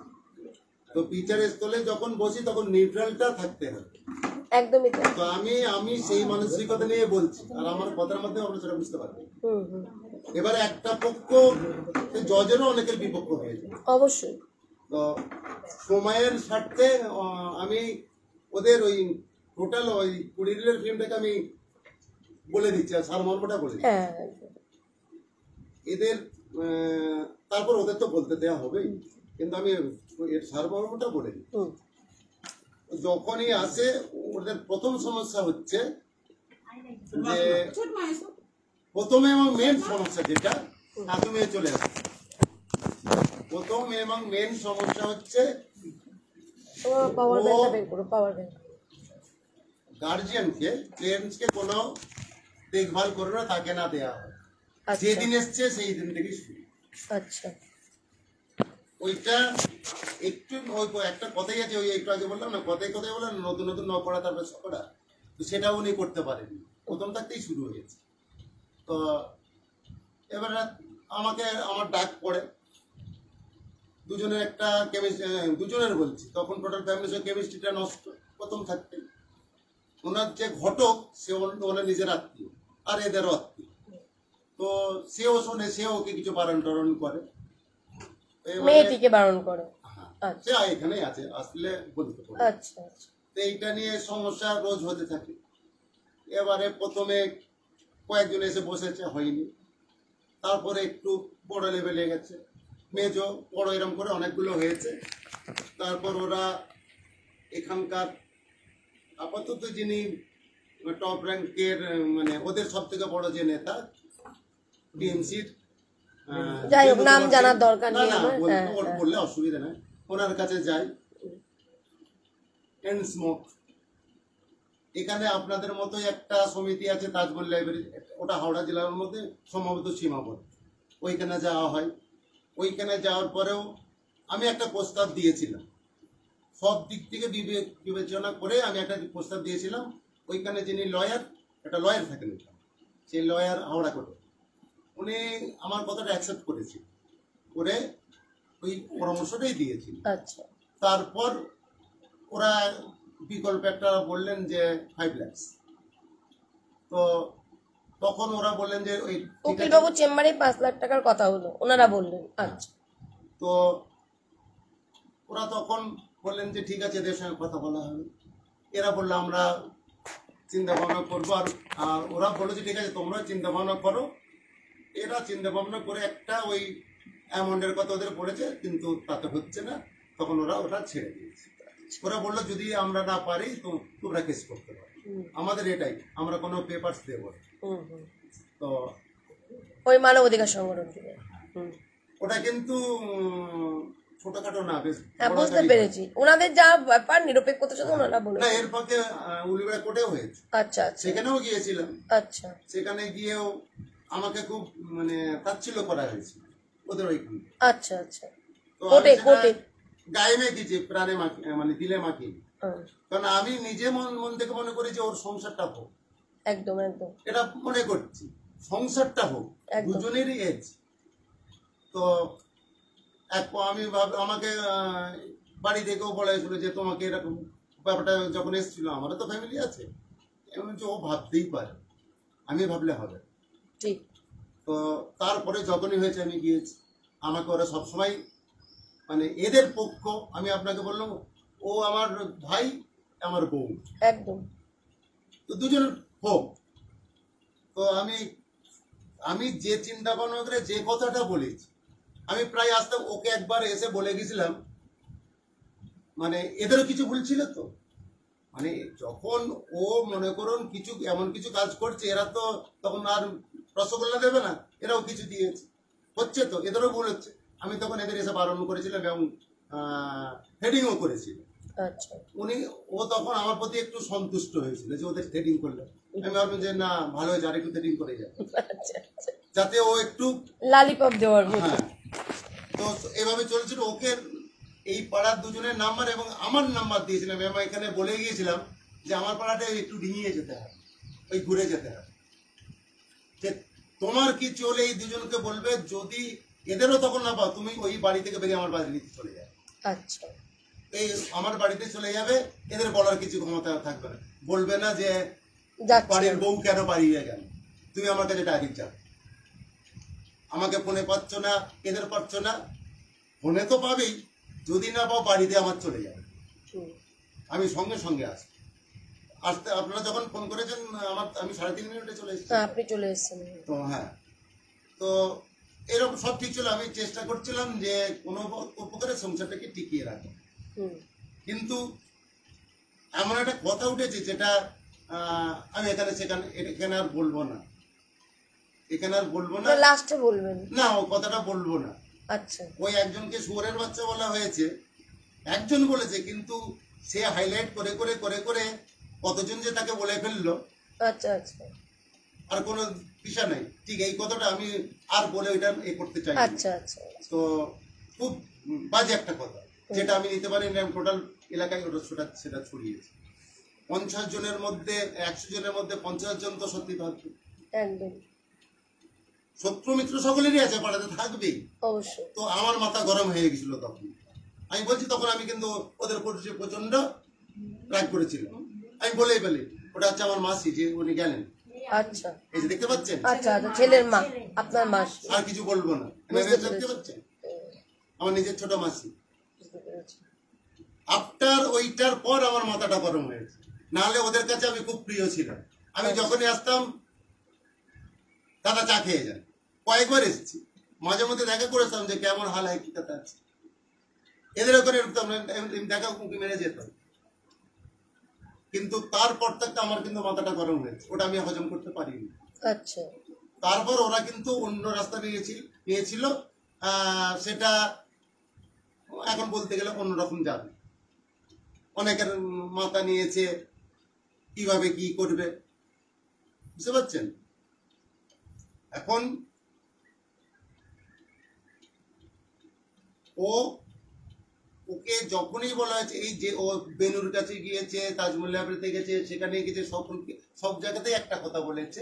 তো টিচার স্কুলে যখন বসি তখন নিউট্রালটা থাকতে হবে। একদমই তাই। তো আমি সেই মানসিকতা নিয়ে বলছি, আর আমার কথার মাধ্যমে আমরা সেটা বুঝতে পারবো। হুম হুম, এবারে একটা পক্ষ জজেরও অনেকের বিপক্ষ হয়ে যায়। অবশ্যই। তো সময়ের স্বার্থে আমি ওদের ওই টোটাল ওই 20 রিলের ফিল্মটাকে আমি বলে দিচ্ছি, আর সারমর্মটা বলে দিচ্ছি। হ্যাঁ এদের তারপর ওদের তো বলতে দেওয়া হবেই, কিন্তু আমি এর সারমর্মটা বলে দিই। হুম যখনই আসে ওদের প্রথম সমস্যা হচ্ছে যে প্রথমে এবং মেন সমস্যা যেটা প্রথমে চলে আসে, প্রথম এবং মেন সমস্যা হচ্ছে পাওয়ার ব্যাংকটা বের করো, পাওয়ার ব্যাংক। গার্জিয়ানকে পেরেন্টসকে কোনো দেখভাল করে না, তাকে না দেওয়া হয়। আচ্ছা যেদিন এসছে সেই দিন থেকেই শুরু। আচ্ছা ওইটা একটু ওই একটা কথাই আছে, ওই একটু আগে বললাম না, কথাই বললাম নতুন নতুন ন করা তারপরে সব করা, তো সেটা উনি করতে পারেননি, প্রথম থাকতেই শুরু হয়েছে। তো এবারে আমাকে আমার ডাক পড়ে, দুজনের একটা কেমিস্ট্রি, দুজনের বলছি, তখন টোটাল ফ্যামিলির কেমিস্ট্রিটা নষ্ট প্রথম থাকতে। ওনার যে ঘটক সে ওনার নিজের আত্মীয় আর এদেরও আত্মীয়, তো সেও শোনে, সেও ওকে কিছু বারণ টারণ করে, মেয়েটিকে বারণ করে। হ্যাঁ, সে এখানেই আছে, আসলে বলতে পারে। আচ্ছা আচ্ছা তো এইটা নিয়ে সমস্যা রোজ হতে থাকে। এবারে প্রথমে কয়েকজন এসে বসেছে, হয়নি, তারপরে একটু বড় লেভেলে গেছে, মেজো বড় এরকম করে অনেকগুলো হয়েছে। তারপর ওরা এখানকার আপাতত যিনি টপ র্যাঙ্কের, মানে ওদের সব থেকে বড় যে নেতা টিএমসির, যাই হোক, নাম জানার দরকার নেই আমার। বললে অসুবিধা নাই, ওনার কাছে যাই। এন্ড স্মোক, এখানে আপনাদের মতোই একটা সমিতি আছে তাজমহল লাইব্রেরি, ওটা হাওড়া জেলার মধ্যে সম্ভবত সীমাবদ্ধ, ওইখানে যাওয়া হয়। ওইখানে যাওয়ার পরেও আমি একটা প্রস্তাব দিয়েছিলাম, সব দিক থেকে বিবেচনা করে আমি একটা প্রস্তাব দিয়েছিলাম। ওইখানে যিনি লয়ার, একটা লয়ার থাকেন, সেই লয়ার হাওড়া কোর্টে, উনি আমার কথাটা অ্যাকসেপ্ট করেছিল, করে ওই পরামর্শটাই দিয়েছিল। আচ্ছা তারপর ওরা বিকল্প একটা বললেন যে 5 লাখ। তো তখন ওরা বললেন যে ওই উকিলবাবু চেম্বারে 5 লাখ টাকার কথা হলো, ওনারা বললেন। আচ্ছা, তো ওরা তখন বললেন যে ঠিক আছে, এদের সঙ্গে কথা বলা হবে। এরা বললো আমরা চিন্তা ভাবনা করবো, আর ওরা বললো যে ঠিক আছে তোমরা চিন্তা ভাবনা করো। এরা চিন্তা ভাবনা করে একটা ওই অ্যামাউন্টের কথা ওদের পড়েছে, কিন্তু তাতে হচ্ছে না, তখন ওরা ওটা ছেড়ে দিয়েছে। ওরা বললো যদি আমরা না পারি তো তোমরা কেস করতে পারো, আমাদের এটাই, আমরা কোনো পেপারস দেবো না। তো ওই মানব অধিকার সংগঠন থেকে। ওটা কিন্তু ছোটখাটো না, বেশ হ্যাঁ, বুঝতে পেরেছি। ওনাদের যা ব্যাপার নিরপেক্ষতার সাথে ওনারা বলে। না, এর ফাঁকে উলিবেড়া কোর্টেও হয়েছে। আচ্ছা আচ্ছা, সেখানেও গিয়েছিলাম। আচ্ছা, সেখানে গিয়েও আমাকে খুব মানে তাচ্ছিল্য করা হয়েছিল ওদের ওইখানে। আচ্ছা আচ্ছা, কোর্টে কোর্টে গায়ে মেখেছি, প্রাণে মাখি, মানে দিলে মাখি। কারণ আমি নিজে মন থেকে মনে করি যে ওর সংসারটা হোক, একদম একদম এটা মনে করছি, সংসারটা হোক, দুজনেরই এজ। তো আমি আমাকে বাড়ি থেকেও বলা হয়েছিল যে তোমাকে এরকম ব্যাপারটা যখন এসেছিল, আমারও তো ফ্যামিলি আছে, এমন যে ও ভাবতেই পারে, আমি ভাবলে হবে। ঠিক। তো তারপরে যখনই হয়েছে আমি গিয়েছি, আমাকে ওরা সবসময় মানে এদের পক্ষ, আমি আপনাকে বললাম ও আমার ভাই, আমার বউ, একদম, তো দুজনের হোক। তো আমি যে চিন্তা ভাবনা করে যে কথাটা বলেছি, আমি প্রায় আসতে ওকে একবার এসে বলে গেছিলাম, মানে এদেরও কিছু ভুল ছিল। তো মানে যখন ও মনে করুন কিছু এমন কিছু কাজ করছে, এরা তো তখন আর রসগোল্লা দেবে না, এরাও কিছু দিয়েছে, হচ্ছে তো এদেরও ভুল হচ্ছে। আমি তখন এদের এসে বারণ করেছিলাম এবং হেডিংও করেছিল। আচ্ছা, ও তখন আমার প্রতি একটু সন্তুষ্ট হয়েছিল যে ওদের থ্রেডিং করলে। আমি ভাবলাম যে না, ভালো হয়েছে, আর একটু থ্রেডিং করে যায়, যাতে ও একটু লালিপপ দেওয়ার মতো। হ্যাঁ, তো এভাবে চলছিল। ওকে এই পাড়ার দুজনের নাম্বার এবং আমার নাম্বার দিয়েছিলাম, এবং এখানে বলে গিয়েছিলাম যে আমার পাড়াটা একটু ডিঙিয়ে যেতে হবে, ওই ঘুরে যেতে হবে, যে তোমার কি চলে এই দুজনকে বলবে, যদি এদেরও তখন না পাও তুমি ওই বাড়ি থেকে বেরিয়ে আমার বাড়িতে চলে যাবে। আচ্ছা, এই আমার বাড়িতে চলে যাবে, এদের বলার কিছু ক্ষমতা থাকবে না, বলবে না যে বাড়ির বউ কেন পালিয়ে গেল, তুমি আমার কাছে ডাইরেক্ট যাও, আমাকে ফোনে পাচ্ছ না, এদের পাচ্ছ না, ফোনে তো পাবেই, যদি না পাও বাড়িতে আমার চলে যাবে, আমি সঙ্গে সঙ্গে আসতে আপনারা যখন ফোন করেছেন আমি 3.5 মিনিটে চলে এসেছি। আপনি চলে এসেছেন। তো হ্যাঁ, তো এরকম সব ঠিক ছিল। আমি চেষ্টা করছিলাম যে কোনো প্রকারে সংসারটাকে টিকিয়ে রাখা, কিন্তু এমন একটা কথা উঠেছে যেটা আমি এখানে আর বলবো না, লাস্টে বলবেন না, ও কথাটা বলবো না। আচ্ছা, ওই একজনকে শুয়োরের বাচ্চা বলা হয়েছে, একজন বলেছে, কিন্তু সে হাইলাইট করে করে করে করে কতজন যে তাকে বলে ফেললো। আচ্ছা আচ্ছা, আর কোনো বিষয় নাই। ঠিক এই কথাটা আমি আর বলে ওইটা এ করতে চাই না। আচ্ছা আচ্ছা তো খুব বাজে একটা কথা, যেটা আমি নিতে পারি না, টোটাল এলাকায় ওটা সেটা ছড়িয়েছে। 50 জনের মধ্যে 100 জনের মধ্যে 50 জন তো সত্যি থাকবে, একদম শত্রু মিত্র সকলেরই আছে, পাড়াতে থাকবেই। অবশ্যই। তো আমার মাথা গরম হয়ে গেছিল তখন। আমি বলছি তখন আমি কিন্তু ওদের উপর প্রচন্ড রাগ করেছিলাম। আমি বলেই ফেলি, ওটা হচ্ছে আমার মাসি, যে উনি গেলেন, আচ্ছা এই যে দেখতে পাচ্ছেন, আচ্ছা আচ্ছা ছেলের মা, আপনার মাস। আর কিছু বলবো না, বুঝতে দেখতে পাচ্ছেন, আমার নিজের ছোট মাসি। বুঝতে পেরেছি। আফটার ওইটার পর আমার মাথাটা গরম হয়েছে। নাহলে ওদের কাছে আমি খুব প্রিয় ছিলাম। আমি যখনই আসতাম, দাদা চা খেয়ে যান, কয়েকবার এসেছি, মাঝে মধ্যে দেখা করেছিলাম যে কেমন হাল হয়, কি কথা আছে। এদের ওখানে দেখা উঁকি মেরে যেতাম, কিন্তু তারপর থেকে আমার কিন্তু মাথাটা গরম হয়েছে, ওটা আমি হজম করতে পারিনি। আচ্ছা তারপর ওরা কিন্তু অন্য রাস্তা নিয়েছিল, সেটা এখন বলতে গেলে অন্যরকম যাবে। অনেকের মাথা নিয়েছে কিভাবে কি করবে, বুঝতে পারছেন। এখন ওকে যখনই বলা হয়েছে, এই যে ও বেনুর কাছে গিয়েছে, তাজমহল লাইব্রেরিতে গেছে, সেখানে গেছে, সব জায়গাতেই একটা কথা বলেছে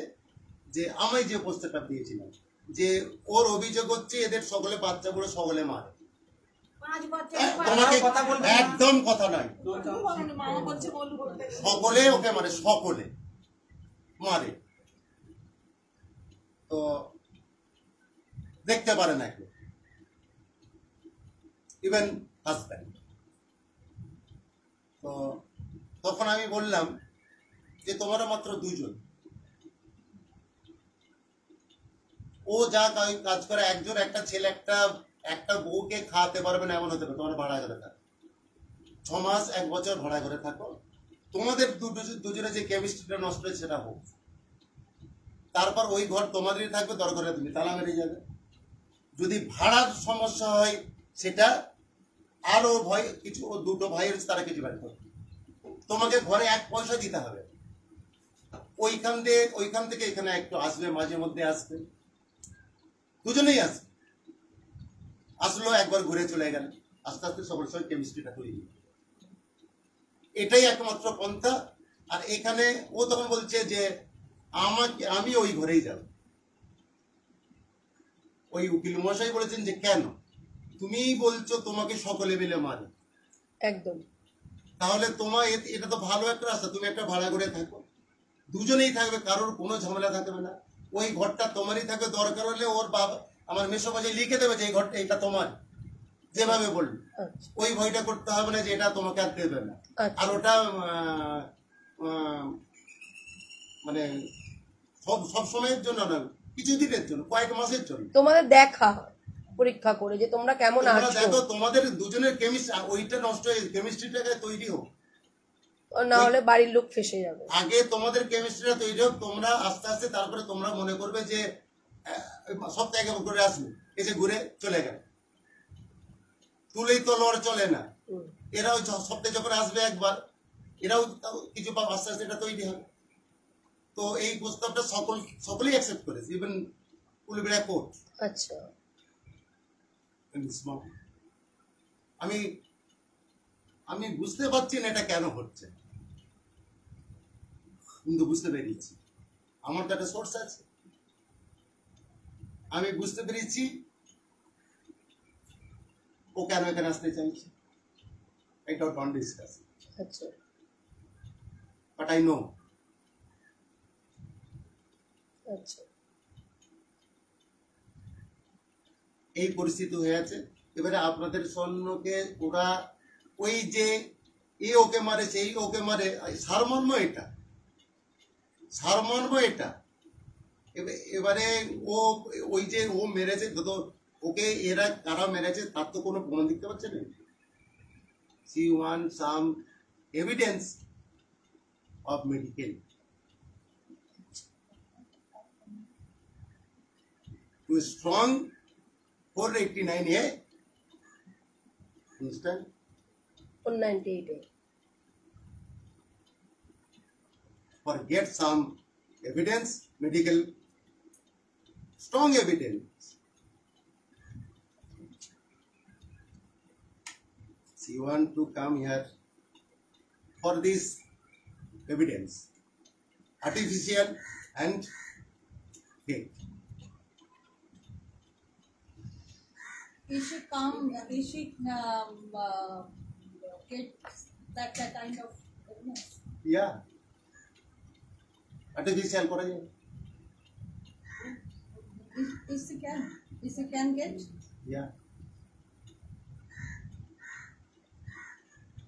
যে আমি যে প্রস্তাবটা দিয়েছিলাম, যে ওর অভিযোগ হচ্ছে এদের সকলে বাচ্চা বুড়ো সকলে মারে। তোমাকে একদম কথা নাই, সকলে ওকে মারে, সকলে মারে। তো দেখতে পারে না কেউ, ইভেন হাজব্যান্ড। তো তখন আমি বললাম যে তোমরা মাত্র 2 জন, ও যা কাজ করে, একজন একটা ছেলে একটা বউকে খাওয়াতে পারবে না এমন হতে পারে। তোমরা ভাড়া ঘরে থাকো, 6 মাস 1 বছর ভাড়া ঘরে থাকো, তোমাদের দুজনে যে কেমিস্ট্রিটা নষ্ট হয় সেটা হোক। তারপর ওই ঘর তোমাদেরই থাকবে, দরকারে তুমি তালা মেরে যাবে। যদি ভাড়ার সমস্যা হয় সেটা আরো ভয়, কিছু ও 2টো ভাই রয়েছে, তারা কিছু বাড়ি করবে, তোমাকে ঘরে 1 পয়সা দিতে হবে। ওইখান থেকে এখানে একটু আসবে, মাঝে মধ্যে আসবে, দুজনেই আসবে। আসলো, একবার ঘুরে চলে গেল, আস্তে আস্তে সবার সঙ্গে কেমিস্ট্রিটা তৈরি। এটাই একমাত্র পন্থা। আর এখানে ও তখন বলছে যে আমি ওই ঘরেই যাব। ওই উকিল মশাই বলেছেন যে কেন তুমি বলছো তোমাকে সকলে মিলে মারে, একদম। তাহলে তোমার এটা তো ভালো একটা রাস্তা, তুমি একটা ভাড়া করে থাকো, দুজনেই থাকবে, কারোর কোনো ঝামেলা থাকবে না। ওই ঘরটা তোমারই থাকবে, দরকার হলে ওর বাবা আমার মেসোবাজি লিখে দেবে যে এই ঘরটা এটা তোমার, যেভাবে বললি। আচ্ছা ওই ভয়টা করতে হবে না যে এটা তোমাকে আর দেবে না। আচ্ছা। আর ওটা মানে সব সময়ের জন্য না, কিছুদিনের জন্য, কয়েক মাসের জন্য। তোমাদের দেখা পরীক্ষা করে যে তোমরা কেমন তোমরা আছো, দেখো তোমাদের দুজনের কেমিস্ট্রি, ওইটা নষ্ট হয়ে কেমিস্ট্রিটাকে তৈরি হোক, না হলে বাড়ির লোক ফেসে যাবে। আগে তোমাদের কেমিস্ট্রিটা তৈরি হোক, তোমরা আস্তে আস্তে তারপরে তোমরা মনে করবে যে সপ্তাহে করে আসবে, এসে ঘুরে চলে গেল, তুলেই তো লড় চলে না। এরাও সপ্তাহে যখন আসবে একবার, এরাও কিছু পাবে, আস্তে আস্তে এটা তৈরি হবে। তো এই প্রস্তাবটা সকলেই অ্যাকসেপ্ট করেছে, ইভেন উলবেড়া কোর্ট। আচ্ছা আমি বুঝতে পারছি না এটা কেন হচ্ছে, কিন্তু বুঝতে পেরেছি আমার তো একটা সোর্স আছে। আমি বুঝতে পেরেছি ও কেন এখানে আসতে চাইছে, এটা ডোন্ট ডিসকাস, আচ্ছা বাট আই নো। আচ্ছা এই পরিস্থিতি হয়ে আছে। এবারে আপনাদের স্বর্ণকে ওরা ওই যে এ ওকে মারে, সেই ওকে মারে, সারমর্ম এটা, সারমর্ম এটা। এবারে ও ওই যে ও মেরেছে, তো ওকে এরা কারা মেরেছে তার তো কোনো প্রমাণ দিতে পারছে না। She want some evidence of medical to strong 489A, understand? 498 For get some evidence medical strong evidence. So you want to come here for this evidence, artificial and fake. Is she get that kind of illness? Yeah, artificial করা যায়। Is she can get? Yeah.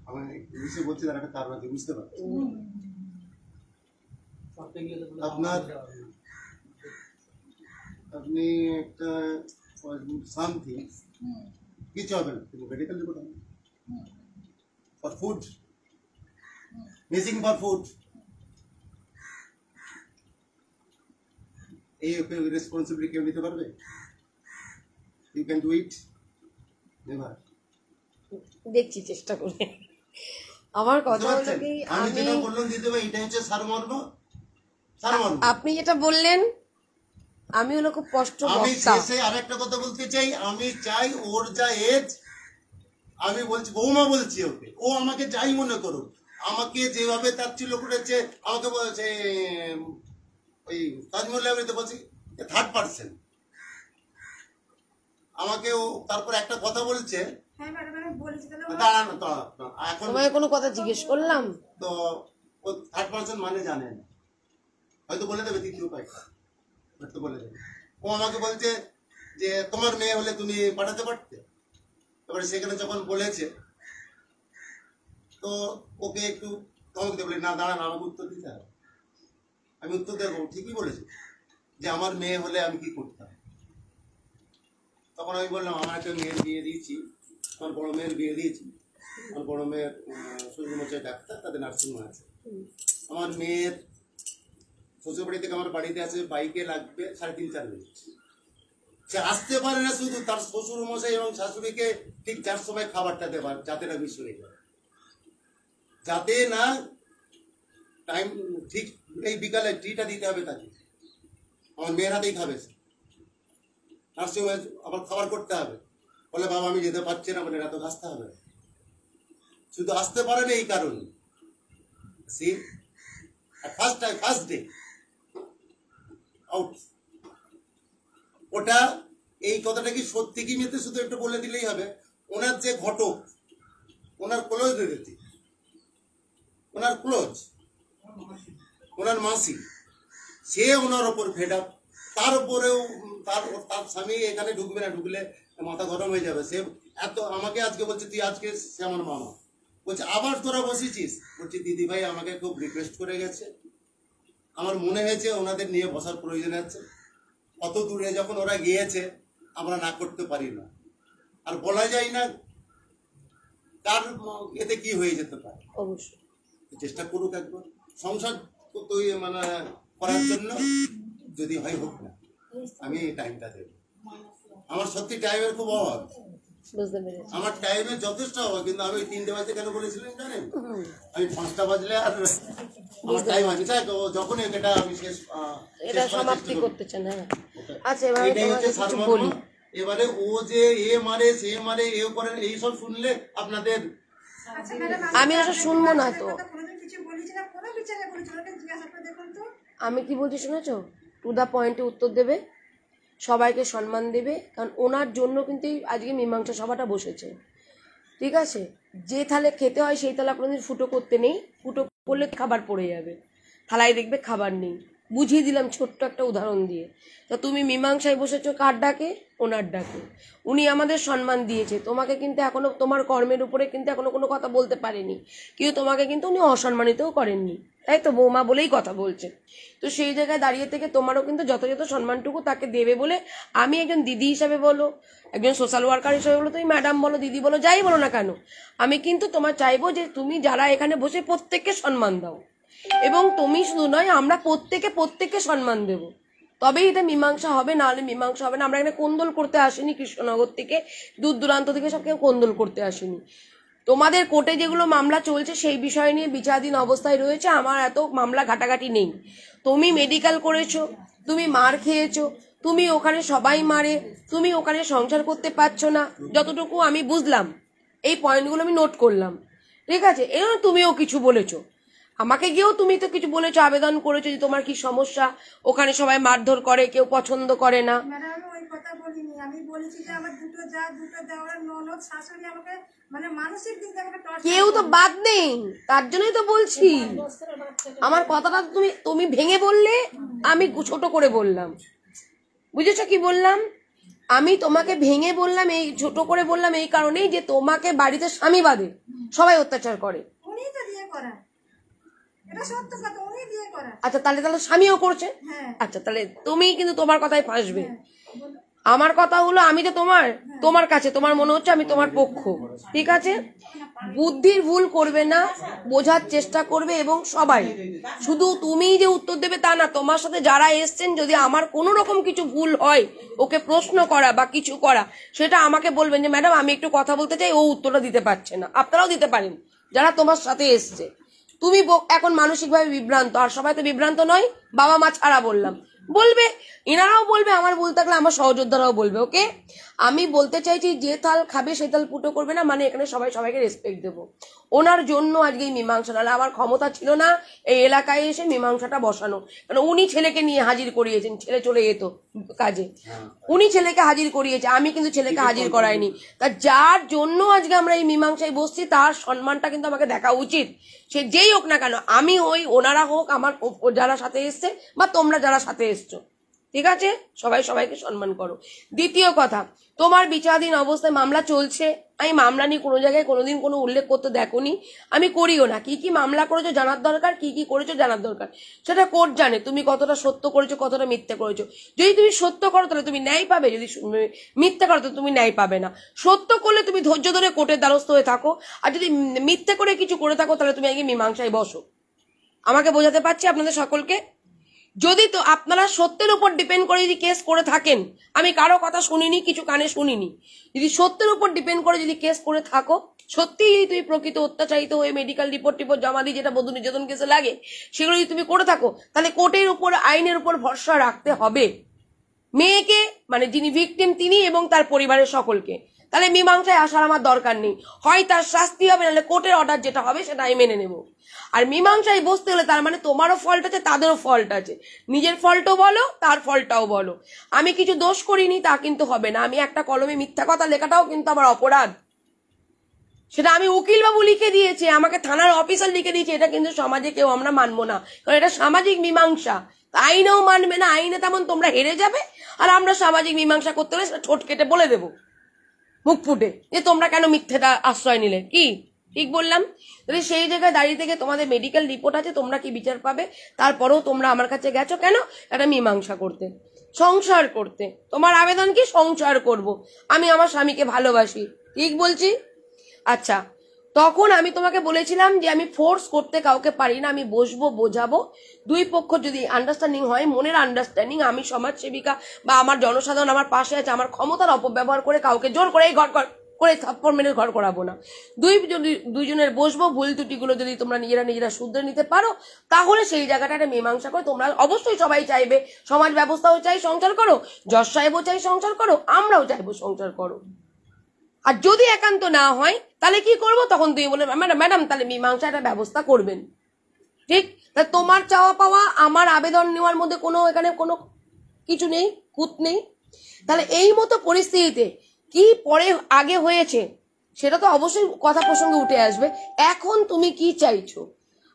আমি ইংলিশে বলছি তার একটা কারণ আছে, বুঝতে পারছি। আপনি একটা সামথিং কিছু হবে না, কিন্তু মেডিকেল রিপোর্ট হবে for food, missing for food, এই রেসপন্সিবিলিটি কেউ নিতে পারবে? You can do it? Never. দেখছি চেষ্টা করে। আমার কথা হলো কি, আমি যেটা বললাম দিতে হবে, এটা হচ্ছে সারমর্ম। আপনি যেটা বললেন আমি হলো খুব কষ্ট। আমি শেষে আরেকটা কথা বলতে চাই, আমি চাই ওর যা এজ, আমি বলছি বৌমা বলছি ওকে, ও আমাকে যাই মনে করুক, আমাকে যেভাবে তাচ্ছিল্য করেছে, আমাকে বলছে ওই তাজমহল লাইব্রেরিতে বলছি থার্ড পার্সন, আমাকে ও তারপর একটা কথা বলছে, দাঁড়ান এখন তোমায় কোনো কথা জিজ্ঞেস করলাম তো ও থার্ড পার্সন মানে জানে না, হয়তো বলে দেবে তৃতীয় পাইটা, হয়তো বলে দেবে। ও আমাকে বলছে যে তোমার মেয়ে হলে তুমি পাঠাতে পারতে। এবারে সেখানে যখন বলেছে তো ওকে একটু ধমক দিয়ে বলে, না দাঁড়ান আমাকে উত্তর দিতে হবে। আমি উত্তর দেবো, ঠিকই বলেছি যে আমার মেয়ে হলে আমি কি করতাম। তখন আমি বললাম আমার একটা মেয়ের বিয়ে দিয়েছি, আমার বড় মেয়ের বিয়ে দিয়েছি, আমার বড় মেয়ের শ্বশুরমশাই ডাক্তার, তাদের নার্সিংহোম আছে। আমার মেয়ের শ্বশুর বাড়ি থেকে আমার বাড়িতে আছে বাইকে লাগবে 3.5-4 মিনিট। সে আসতে পারে না শুধু তার শ্বশুর মশাই এবং শাশুড়িকে ঠিক যার সময় খাবারটা দেবার, যাতে না মিস হয়ে যায়, যাতে না টাইম ঠিক এই বিকালে টিটা দিতে হবে তাকে। আমার মেয়ের হাতেই খাবে সে, নার্সিংহোমে আবার খাবার করতে হবে। বলে বাবা আমি যেতে পারছি না, বলে এত আসতে হবে। শুধু আসতে পারে না এই কারণে, সি ফার্স্ট ডে আউট। ওটা এই কথাটা কি সত্যি কি মিথ্যে শুধু একটু বলে দিলেই হবে। ওনার যে ঘটক, ওনার ক্লোজ রিলেটিভ, ওনার ক্লোজ, ওনার মাসি, সে ওনার ওপর ফেড আপ। তার উপরেও তার স্বামী এখানে ঢুকবে না, ঢুকলে মাথা গরম হয়ে যাবে। সে এত আমাকে আজকে বলছে তুই আজকে, সে আমার মামা বলছে আবার তোরা বসেছিস। বলছি দিদি ভাই আমাকে খুব রিকোয়েস্ট করে গেছে, আমার মনে হয়েছে ওনাদের নিয়ে বসার প্রয়োজন আছে। অত দূরে যখন ওরা গিয়েছে আমরা না করতে পারি না, আর বলা যায় না কার এতে কি হয়ে যেতে পারে। অবশ্যই চেষ্টা করুক একবার সংসার তৈরি মানে করার জন্য, যদি হয় হোক না, আমি টাইমটা দেব। আমার সত্যি টাইমের খুব অভাব, বুঝতে পেরেছি। আমার টাইমের যথেষ্ট অভাব, কিন্তু আমি 3টে বাজে কেন বলেছিলেন জানেন? আমি 5টা বাজলে আর আমার টাইম আছে, তাই তো যখন এটা আমি শেষ এটা সমাপ্তি করতে চান। হ্যাঁ আচ্ছা, এবার এটাই হচ্ছে সারমর্ম। বলি, এবারে ও যে এ মারে সে মারে এ করেন এইসব শুনলে আপনাদের আমি আসলে শুনবো না তো। আমি কি বলছি শুনেছো? টু দা পয়েন্টে উত্তর দেবে, সবাইকে সম্মান দেবে, কারণ ওনার জন্য কিন্তু আজকে মীমাংসা সভাটা বসেছে। ঠিক আছে, যে থালে খেতে হয় সেই থালা কোনোদিন ফুটো করতে নেই, ফুটো করলে খাবার পড়ে যাবে, থালায় দেখবে খাবার নেই। বুঝিয়ে দিলাম ছোট্ট একটা উদাহরণ দিয়ে। তো তুমি মীমাংসায় বসেছো কার ডাকে? ওনার ডাকে। উনি আমাদের সম্মান দিয়েছে, তোমাকে কিন্তু এখনো তোমার কর্মের উপরে কিন্তু এখনো কোনো কথা বলতে পারেনি, কিন্তু তোমাকে কিন্তু উনি অসম্মানিতও করেননি, তাই তো? বৌমা বলেই কথা বলছে। তো সেই জায়গায় দাঁড়িয়ে থেকে তোমারও কিন্তু যথাযথ সম্মানটুকু তাকে দেবে বলে আমি একজন দিদি হিসাবে বলো, একজন সোশ্যাল ওয়ার্কার হিসাবে বলো, তুমি ম্যাডাম বলো, দিদি বলো, যাই বলো না কেন, আমি কিন্তু তোমার চাইবো যে তুমি যারা এখানে বসে প্রত্যেককে সম্মান দাও, এবং তুমি শুধু নয় আমরা প্রত্যেককে সম্মান দেব, তবেই এটা মীমাংসা হবে, নাহলে মীমাংসা হবে না। আমরা এখানে কোন্দল করতে আসিনি, কৃষ্ণনগর থেকে দূর দূরান্ত থেকে সব কেউ কোন্দল করতে আসিনি। তোমাদের কোর্টে যেগুলো মামলা চলছে সেই বিষয় নিয়ে বিচারাধীন অবস্থায় রয়েছে, আমার এত মামলা ঘাটাঘাটি নেই। তুমি মেডিকেল করেছো, তুমি মার খেয়েছো, তুমি ওখানে সবাই মারে, তুমি ওখানে সংসার করতে পারছো না, যতটুকু আমি বুঝলাম এই পয়েন্টগুলো আমি নোট করলাম, ঠিক আছে। এরকম তুমিও কিছু বলেছো, আমাকে গিয়েও তুমি তো কিছু বলেছো, আবেদন করেছো যে তোমার কি সমস্যা, ওখানে সবাই মারধর করে, কেউ পছন্দ করে না। ম্যাডাম আমি ওই কথা বলিনি, আমি বলেছি যে আমার দুটো দেওয়ার ননদ শাশুড়ি আমাকে মানে মানসিক দিক থেকে আমাকে টর্চার কেউ তো বাদ নেই, তার জন্যই তো বলছি। আমার কথাটা তুমি ভেঙে বললে, আমি ছোট করে বললাম, বুঝেছো কি বললাম? আমি তোমাকে ভেঙে বললাম, এই ছোট করে বললাম এই কারণেই যে তোমাকে বাড়িতে স্বামী বাদে সবাই অত্যাচার করে। উনি তো দিয়ে করা, এটা সত্য কথা, উনি দিয়ে করা। আচ্ছা তাহলে স্বামীও করছে। হ্যাঁ। আচ্ছা তাহলে তুমি কিন্তু তোমার কথাই ফাঁসবে। বলো। আমার কথা হলো আমি তো তোমার কাছে তোমার মনে হচ্ছে আমি তোমার পক্ষ, ঠিক আছে। বুদ্ধির ভুল করবে না, বোঝার চেষ্টা করবে, এবং সবাই, শুধু তুমি যে উত্তর দেবে তা না, তোমার সাথে যারা এসছেন যদি আমার কোনো রকম কিছু ভুল হয়, ওকে প্রশ্ন করা বা কিছু করা, সেটা আমাকে বলবেন যে ম্যাডাম আমি একটু কথা বলতে চাই, ও উত্তরটা দিতে পারছে না। আপনারাও দিতে পারেন যারা তোমার সাথে এসছে। তুমি এখন মানসিকভাবে বিভ্রান্ত, আর সবাই তো বিভ্রান্ত নয়, বাবা মা ছাড়া বললাম, বলবে, এনারাও বলবে, আমার ভুল থাকলে আমার সহযোদ্ধারাও বলবে। ওকে, আমি বলতে চাইছি যে তাল খাবে সে তাল ফুটো করবে না, মানে এখানে সবাই সবাইকে রেসপেক্ট দেবো। ওনার জন্য আজকে এই মীমাংসা, নাহলে আমার ক্ষমতা ছিল না এই এলাকায় এসে মীমাংসাটা বসানো, কারণ উনি ছেলেকে নিয়ে হাজির করিয়েছেন, ছেলে চলে যেত কাজে, উনি ছেলেকে হাজির করিয়েছে, আমি কিন্তু ছেলেকে হাজির করাইনি। তা যার জন্য আজকে আমরা এই মীমাংসায় বসছি তার সম্মানটা কিন্তু আমাকে দেখা উচিত, সে যেই হোক না কেন, আমি ওনারা হোক, আমার যারা সাথে এসছে বা তোমরা যারা সাথে এসছো, ঠিক আছে, সবাই সবাইকে সম্মান করো। দ্বিতীয় কথা, তোমার বিচারাধীন অবস্থায় মামলা চলছে, আমি মামলা নিয়ে কোনো জায়গায় কোনোদিন কোনো উল্লেখ করতে দেখোনি, আমি করিও না। কি কি মামলা করেছো জানার দরকার, কি কি করেছো জানার দরকার, সেটা কোর্ট জানে তুমি কতটা সত্য করেছো কতটা মিথ্যা করেছো। যদি তুমি সত্য করো তাহলে তুমি ন্যায় পাবে, যদি মিথ্যা করো তাহলে তুমি ন্যায় পাবে না। সত্য করলে তুমি ধৈর্য ধরে কোর্টের দ্বারস্থ হয়ে থাকো, আর যদি মিথ্যা করে কিছু করে থাকো তাহলে তুমি আগে মীমাংসায় বসো। আমাকে বোঝাতে পারছি আপনাদের সকলকে? যদি তো আপনারা সত্যের উপর ডিপেন্ড করে যদি কেস করে থাকেন, আমি কারো কথা শুনিনি, কিছু কানে শুনিনি, যদি সত্যের উপর ডিপেন্ড করে যদি কেস করে থাকো, সত্যি যদি তুমি প্রকৃত অত্যাচারিত হয়ে মেডিকেল রিপোর্ট জমা দিই, যেটা বধূ নির্যাতন কেসে লাগে, সেগুলো যদি তুমি করে থাকো, তাহলে কোর্টের উপর, আইনের উপর ভরসা রাখতে হবে। মেয়েকে মানে যিনি ভিকটিম তিনি এবং তার পরিবারের সকলকে, তাহলে মীমাংসায় আসার আমার দরকার নেই। হয় তার শাস্তি হবে, নাহলে কোর্টের অর্ডার যেটা হবে সেটা আমি মেনে নেব। আর মীমাংসায় বসতে হলে তার মানে তোমারও ফল্ট আছে, তাদেরও ফল্ট আছে, নিজের ফল্টও বলো, তার ফল্টটাও বলো। আমি কিছু দোষ করিনি তা কিন্তু হবে না। আমি একটা কলমে মিথ্যা কথা লেখাটাও কিন্তু আমার অপরাধ, সেটা আমি উকিল বাবু লিখে দিয়েছে, আমাকে থানার অফিসার লিখে দিয়েছে, এটা কিন্তু সমাজে কেউ আমরা মানবো না, কারণ এটা সামাজিক মীমাংসা। আইনেও মানবে না, আইনে তেমন তোমরা হেরে যাবে, আর আমরা সামাজিক মীমাংসা করতে হলে সেটা ঠোঁট কেটে বলে দেবো মুখ ফুটে যে তোমরা কেন মিথ্যেটা আশ্রয় নিলে। কি ঠিক বললাম? তাহলে সেই জায়গায় দাঁড়িয়ে থেকে তোমাদের মেডিকেল রিপোর্ট আছে, তোমরা কি বিচার পাবে, তারপরেও তোমরা আমার কাছে গেছো কেন? একটা মীমাংসা করতে, সংসার করতে। তোমার আবেদন কি? সংসার করব, আমি আমার স্বামীকে ভালোবাসি, ঠিক বলছি? আচ্ছা, তখন আমি তোমাকে বলেছিলাম যে আমি ফোর্স করতে কাউকে পারি না, আমি বসবো, বোঝাবো, দুই পক্ষ যদি আন্ডারস্ট্যান্ডিং হয়, মনের আন্ডারস্ট্যান্ডিং, আমি সমাজসেবিকা বা আমার জনসাধারণ আমার পাশে আছে, আমার ক্ষমতার অপব্যবহার করে কাউকে জোর করে এই ঘর করে থাপ্পড় মেরে ঘর করাবো না। দুইজনের বসবো, ভুল ত্রুটিগুলো যদি তোমরা নিজেরা শুধরে নিতে পারো, তাহলে সেই জায়গাটা একটা মীমাংসা করে তোমরা অবশ্যই সবাই চাইবে, সমাজ ব্যবস্থাও চাই সংসার করো, জজ সাহেবও চাই সংসার করো, আমরাও চাইবো সংসার করো। আর যদি একান্ত না হয় তাহলে কি করবো? তখন তুমি বলে ম্যাডাম তাহলে মীমাংসা একটা ব্যবস্থা করবেন, ঠিক? তা তোমার চাওয়া পাওয়া আমার আবেদন নেওয়ার মধ্যে কোনো এখানে কোনো কিছু নেই, কুত নেই। তাহলে এই মতো পরিস্থিতিতে কি পরে আগে হয়েছে সেটা তো অবশ্যই কথা প্রসঙ্গে উঠে আসবে। এখন তুমি কি চাইছো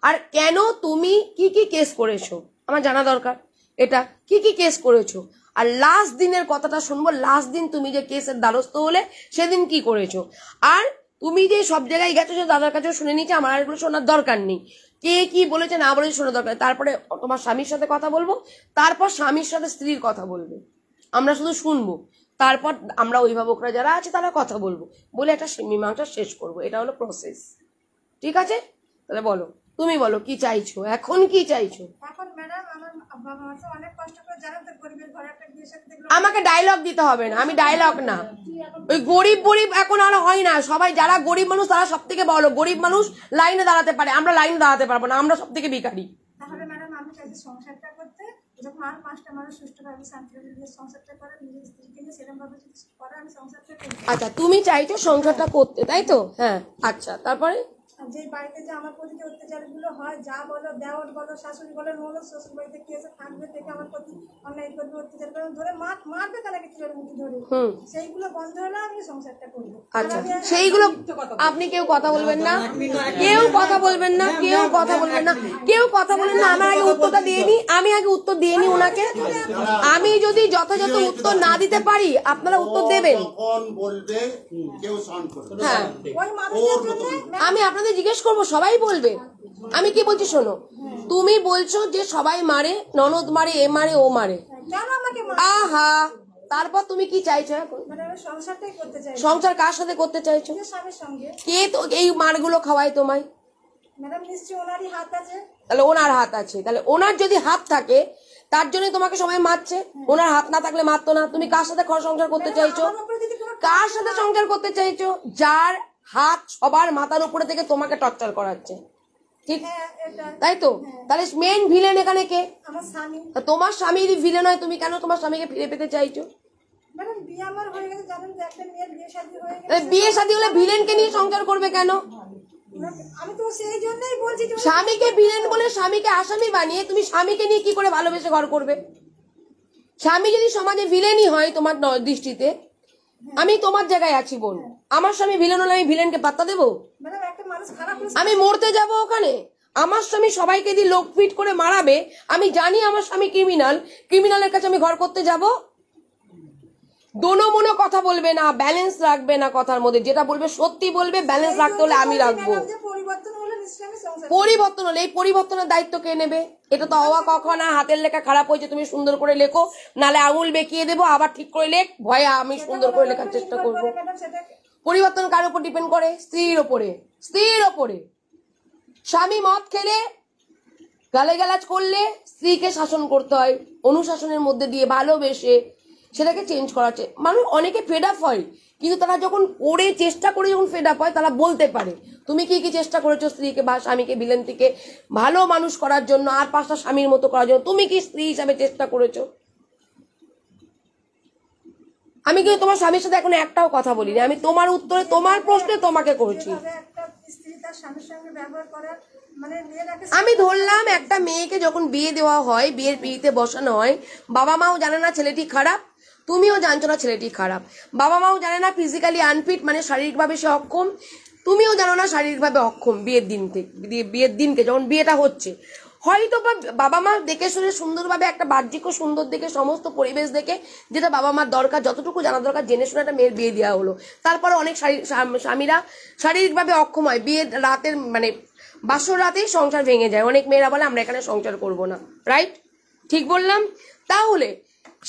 আর কেন তুমি কি কি কেস করেছো আমার জানা দরকার। এটা কি কি কেস করেছো, আর লাস্ট দিনের কথাটা শুনবো, লাস্ট দিন তুমি যে কেসের দ্বারস্থ হলে সেদিন কি করেছো, আর তুমি যে সব জায়গায় গেছো, যে দাদার কাছেও শুনে নিচ্ছে, আমার আর এগুলো শোনার দরকার নেই, কে কি বলেছে না বলেছে শোনার দরকার। তারপরে তোমার স্বামীর সাথে কথা বলবো, তারপর স্বামীর সাথে স্ত্রীর কথা বলবে, আমরা শুধু শুনবো, তারপর আমরা অভিভাবকরা যারা আছে তারা কথা বলবো, বলে একটা মীমাংসা শেষ করবো। এটা হলো প্রসেস, ঠিক আছে? তাহলে বলো। তুমি বলো কি চাইছো, এখন কি চাইছো? এখন ম্যাডাম আমার বাবা মা তো অনেক কষ্ট করে জানেন তো, গরিবের ঘরে একটা বিয়ে সাথে দেখলো। আমাকে ডায়লগ দিতে হবে না, আমি ডায়লগ না। ওই গরিব গরিব এখন আর হয় না। সবাই যারা গরিব মানুষ তারা সব থেকে বলো, গরিব মানুষ লাইনে দাঁড়াতে পারে, আমরা লাইনে দাঁড়াতে পারবো না, আমরা সব থেকে ভিখারি। তাহলে ম্যাডাম আমি চাইছি সংসারটা করতে, যখন আর 5টা মানুষ সুষ্ঠুভাবে শান্তিভাবে নিজের সংসারটা করে, নিজের স্ত্রীকে নিয়ে সেরকম ভাবে যদি করে আমি সংসারটা করি। আচ্ছা তুমি চাইছো সংসারটা করতে, তাই তো? হ্যাঁ আচ্ছা, তারপরে আর যে বাড়িতে যে আমার প্রতি যে অত্যাচারগুলো হয়, যা বলো দেওর বলো শাশুড়ি বলো ননদ শ্বশুর বাড়িতে কি এসে থাকবে থেকে আমার প্রতি অন্যায় করবে, অত্যাচার করবে, ধরে মারবে তাদেরকে চুলের মুঠি ধরে, সেইগুলো বন্ধ হলে আমি সংসারটা করবো। আচ্ছা সেইগুলো আপনি কেউ কথা বলবেন না, কেউ কথা বলবেন না, কেউ কথা বলবেন না, কেউ কথা বলবেন না। আমার আগে উত্তরটা দিয়ে নি, আমি আগে উত্তর দিয়ে নি ওনাকে। আমি যদি যথাযথ উত্তর না দিতে পারি আপনারা উত্তর দেবেন। কখন বলবে কেউ সন করবে। হ্যাঁ ওই মানুষের জন্য আমি আপনাদের জিজ্ঞেস করবো, সবাই বলবে। আমি কি বলছি শোনো, তুমি বলছো যে সবাই মারে, ননদ মারে, এ মারে, ও মারে, কেন আমাকে আহা, তারপর তুমি কি চাইছো এখন? মানে আমি সংসারটাই করতে চাই সংসার কার সাথে করতে চাইছো? নিজের স্বামীর সঙ্গে। কে তো এই মারগুলো খাওয়ায় তোমায়? ম্যাডাম নিশ্চয়ই ওনারই হাত আছে। তাহলে ওনার হাত আছে, তাহলে ওনার যদি হাত থাকে তার জন্য তোমাকে সবাই মারছে। ওনার হাত না থাকলে মারতো না। তুমি কার সাথে সংসার করতে চাইছো? আমার উপরে যদি কোনো কার সাথে সংসার করতে চাইছো? যার হাত সবার মাথার উপরে থেকে তোমাকে টর্চার করাচ্ছে, ঠিক এটা তাই তো? তাহলে মেন ভিলেন এখানে কে? আমার স্বামী। তা তোমার স্বামী যদি ভিলেন হয়, তুমি কেন তোমার স্বামীকে ফিরে পেতে চাইছো? ম্যাডাম বিয়ে আমার হয়ে গেছে, জানেন তো একটা মেয়ের বিয়ে শাদী হয়ে গেছে। তাহলে বিয়ে শাদী হলে ভিলেনকে নিয়ে সংসার করবে কেন? আমি তো সেই জন্যই বলছি যে স্বামীকে ভিলেন বলে স্বামীকে আসামি বানিয়ে তুমি স্বামীকে নিয়ে কি করে ভালোবেসে ঘর করবে? স্বামী যদি সমাজে ভিলেনই হয় তোমার দৃষ্টিতে, আমি তোমার জায়গায় আছি বোন, আমার স্বামী ভিলেন হলে আমি ভিলেনকে পাত্তা দেবো? ম্যাডাম একটা মানুষ খারাপ হলে আমি মরতে যাব ওখানে? আমার স্বামী সবাইকে দিয়ে লোক ফিট করে মারাবে, আমি জানি আমার স্বামী ক্রিমিনাল, ক্রিমিনালের কাছে আমি ঘর করতে যাব? দোনো মনো কথা বলবে না, ব্যালেন্স রাখবে না কথার মধ্যে, যেটা বলবে সত্যি বলবে, ব্যালেন্স রাখতে হলে আমি রাখবো। ম্যাডাম যে পরিবর্তন হলে নিশ্চয়ই আমি সংসার পরিবর্তন হলে এই পরিবর্তনের দায়িত্ব কে নেবে? এটা তো অবাক কখন হাতের লেখা খারাপ হয়েছে, তুমি সুন্দর করে লেখো, নালে আঙুল বেঁকিয়ে দেবো, আবার ঠিক করে লেখ, ভয়ে আমি সুন্দর করে লেখার চেষ্টা করবো। ম্যাডাম সেটা পরিবর্তন কার উপর ডিপেন্ড করে? স্ত্রীর ওপরে। স্ত্রীর ওপরে স্বামী মদ খেলে গালাগালাজ করলে স্ত্রীকে শাসন করতে হয়, অনুশাসনের মধ্যে দিয়ে ভালোবেসে সেটাকে চেঞ্জ করাচ্ছে। মানুষ অনেকে ফেড আপ হয়, কিন্তু তারা যখন করে চেষ্টা করে যখন ফেড আপ হয় তারা বলতে পারে তুমি কি কি চেষ্টা করেছো স্ত্রীকে বা স্বামীকে ভিলেন থেকে ভালো মানুষ করার জন্য, আর 5টা স্বামীর মতো করার জন্য তুমি কি স্ত্রী হিসাবে চেষ্টা করেছো? আমি কিন্তু তোমার স্বামীর সাথে এখন একটাও কথা বলিনি, আমি তোমার উত্তরে তোমার প্রশ্নে তোমাকে করছি। যেভাবে একটা স্ত্রী তার স্বামীর সঙ্গে ব্যবহার করার মানে মেয়েরাকে আমি ধরলাম একটা মেয়েকে যখন বিয়ে দেওয়া হয়, বিয়ের পিড়িতে বসানো হয়, বাবা মাও জানে না ছেলেটি খারাপ, তুমিও জানছো না ছেলেটি খারাপ, বাবা মাও জানে না ফিজিক্যালি আনফিট মানে শারীরিকভাবে সে অক্ষম, তুমিও জানো না শারীরিকভাবে অক্ষম। বিয়ের দিনকে যখন বিয়েটা হচ্ছে, হয়তো বাবা মা দেখে শুনে সুন্দরভাবে একটা বাহ্যিক সুন্দর দেখে সমস্ত পরিবেশ দেখে যেটা বাবা মার দরকার, যতটুকু জানা দরকার জেনে শুনে একটা মেয়ের বিয়ে দেওয়া হলো। তারপরে অনেক স্বামীরা শারীরিকভাবে অক্ষম হয়, বিয়ের রাতের মানে বাসর রাতেই সংসার ভেঙে যায়। অনেক মেয়েরা বলে আমরা এখানে সংসার করব না, রাইট? ঠিক বললাম? তাহলে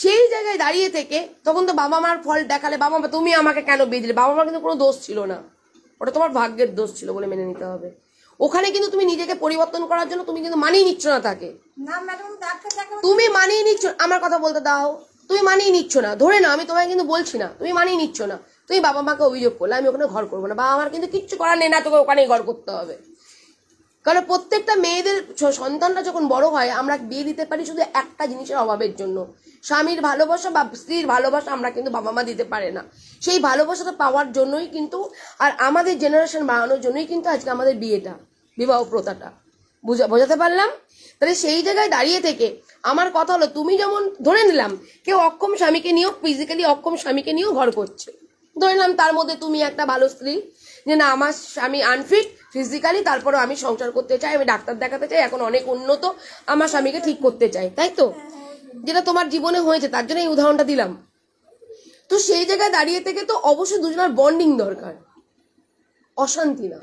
সেই জায়গায় দাঁড়িয়ে থেকে তখন তো বাবা মার ফল দেখালে, বাবা মা তুমি আমাকে কেন বিয়ে দিলে, বাবা মার কিন্তু কোনো দোষ ছিল না, ওটা তোমার ভাগ্যের দোষ ছিল বলে মেনে নিতে হবে। ওখানে কিন্তু তুমি নিজেকে পরিবর্তন করার জন্য তুমি কিন্তু মানিয়ে নিচ্ছ না তাকে, না ম্যাডাম ডাক্তার দেখাবো। তুমি মানিয়ে নিচ্ছ, আমার কথা বলতে দাও, তুমি মানিয়ে নিচ্ছ না, ধরে না আমি তোমায় কিন্তু বলছি না, তুমি মানিয়ে নিচ্ছ না। তুমি বাবা মাকে অভিযোগ করলে আমি ওখানে ঘর করবো না, বাবা আমার কিন্তু কিচ্ছু করার নেই না, তোকে ওখানেই ঘর করতে হবে। কারণ প্রত্যেকটা মেয়েদের সন্তানরা যখন বড় হয় আমরা বিয়ে দিতে পারি শুধু একটা জিনিসের অভাবের জন্য, স্বামীর ভালোবাসা বা স্ত্রীর ভালোবাসা আমরা কিন্তু বাবা মা দিতে পারে না। সেই ভালোবাসাটা পাওয়ার জন্যই কিন্তু, আর আমাদের জেনারেশন বাড়ানোর জন্যই কিন্তু আজকে আমাদের বিয়েটা, বিবাহ প্রথাটা। বোঝাতে পারলাম? তাহলে সেই জায়গায় দাঁড়িয়ে থেকে আমার কথা হলো, তুমি যেমন ধরে নিলাম কেউ অক্ষম স্বামীকে নিয়েও, ফিজিক্যালি অক্ষম স্বামীকে নিয়েও ঘর করছে, ধরে নিলাম তার মধ্যে তুমি একটা ভালো স্ত্রী, যে না আমার স্বামী আনফিট ফিজিক্যালি, তারপরেও আমি সংসার করতে চাই, আমি ডাক্তার দেখাতে চাই, এখন অনেক উন্নত, আমার স্বামীকে ঠিক করতে চাই, তাই তো? যেটা তোমার জীবনে হয়েছে তার জন্য এই উদাহরণটা দিলাম। তো সেই জায়গায় দাঁড়িয়ে থেকে তো অবশ্যই দুজনের বন্ডিং দরকার, অশান্তি না।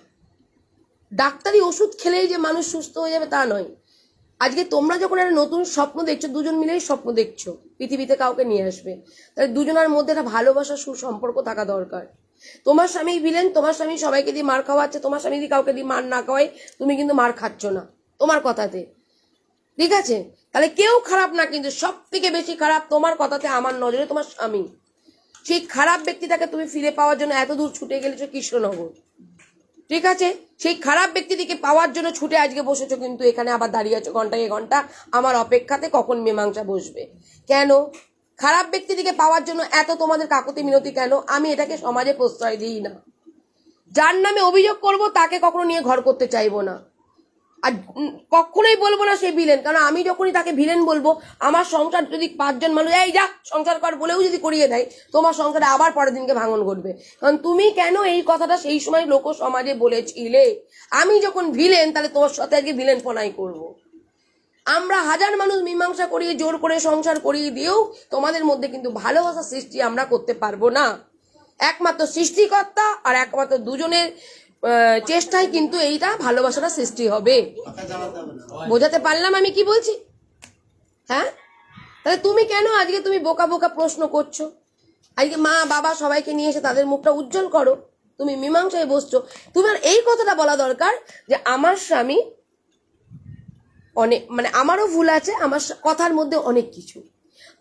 ডাক্তারি ওষুধ খেলেই যে মানুষ সুস্থ হয়ে যাবে তা নয়। আজকে তোমরা যখন একটা নতুন স্বপ্ন দেখছো, দুজন মিলেই স্বপ্ন দেখছো পৃথিবীতে কাউকে নিয়ে আসবে, তাহলে দুজনের মধ্যে একটা ভালোবাসা সুসম্পর্ক থাকা দরকার। তোমার স্বামী ভিলেন, তোমার স্বামী সবাইকে দিয়ে মার খাওয়াচ্ছে, তোমার স্বামী যদি কাউকে দিয়ে মার না খাওয়ায় তুমি কিন্তু মার খাচ্ছ না তোমার কথাতে, ঠিক আছে? তাহলে কেউ খারাপ না, কিন্তু সব থেকে বেশি খারাপ তোমার কথাতে আমার নজরে তোমার স্বামী। সেই খারাপ ব্যক্তিটাকে তুমি ফিরে পাওয়ার জন্য এত দূর ছুটে গেলেছো কৃষ্ণনগর, ঠিক আছে? সেই খারাপ ব্যক্তিটিকে পাওয়ার জন্য ছুটে আজকে বসেছো, কিন্তু এখানে আবার দাঁড়িয়ে আছো ঘন্টায় ঘন্টা আমার অপেক্ষাতে কখন মীমাংসা বসবে। কেন খারাপ ব্যক্তিটিকে পাওয়ার জন্য এত তোমাদের কাকুতি মিনতি কেন? আমি এটাকে সমাজে প্রশ্রয় দিই না। যার নামে অভিযোগ করব তাকে কখনো নিয়ে ঘর করতে চাইবো না, আর কখনোই বলবো না সে ভিলেন, কারণ আমি যখনই তাকে ভিলেন বলবো, আমার সংসার যদি 5 জন মানুষ এই যা সংসার কর বলেও যদি করিয়ে দেয়, তোমার সংসারে আবার পরের দিনকে ভাঙন ঘটবে। কারণ তুমি কেন এই কথাটা সেই সময় লোক সমাজে বলেছিলে আমি যখন ভিলেন, তাহলে তোমার সাথে আজকে ভিলেন ফনাই করবো। আমরা হাজার মানুষ মীমাংসা করিয়ে জোর করে সংসার করিয়ে দিয়েও তোমাদের মধ্যে কিন্তু ভালোবাসা সৃষ্টি আমরা করতে পারবো না। একমাত্র সৃষ্টিকর্তা আর একমাত্র দুজনের চেষ্টায় কিন্তু এইটা ভালোবাসাটা সৃষ্টি হবে। বোঝাতে পারলাম আমি কি বলছি? হ্যাঁ, তাহলে তুমি কেন আজকে তুমি বোকা বোকা প্রশ্ন করছো? আজকে মা বাবা সবাইকে নিয়ে এসে তাদের মুখটা উজ্জ্বল করো, তুমি মীমাংসায় বসছো। তোমার এই কথাটা বলা দরকার যে আমার স্বামী অনেক, মানে আমারও ভুল আছে, আমার কথার মধ্যে অনেক কিছু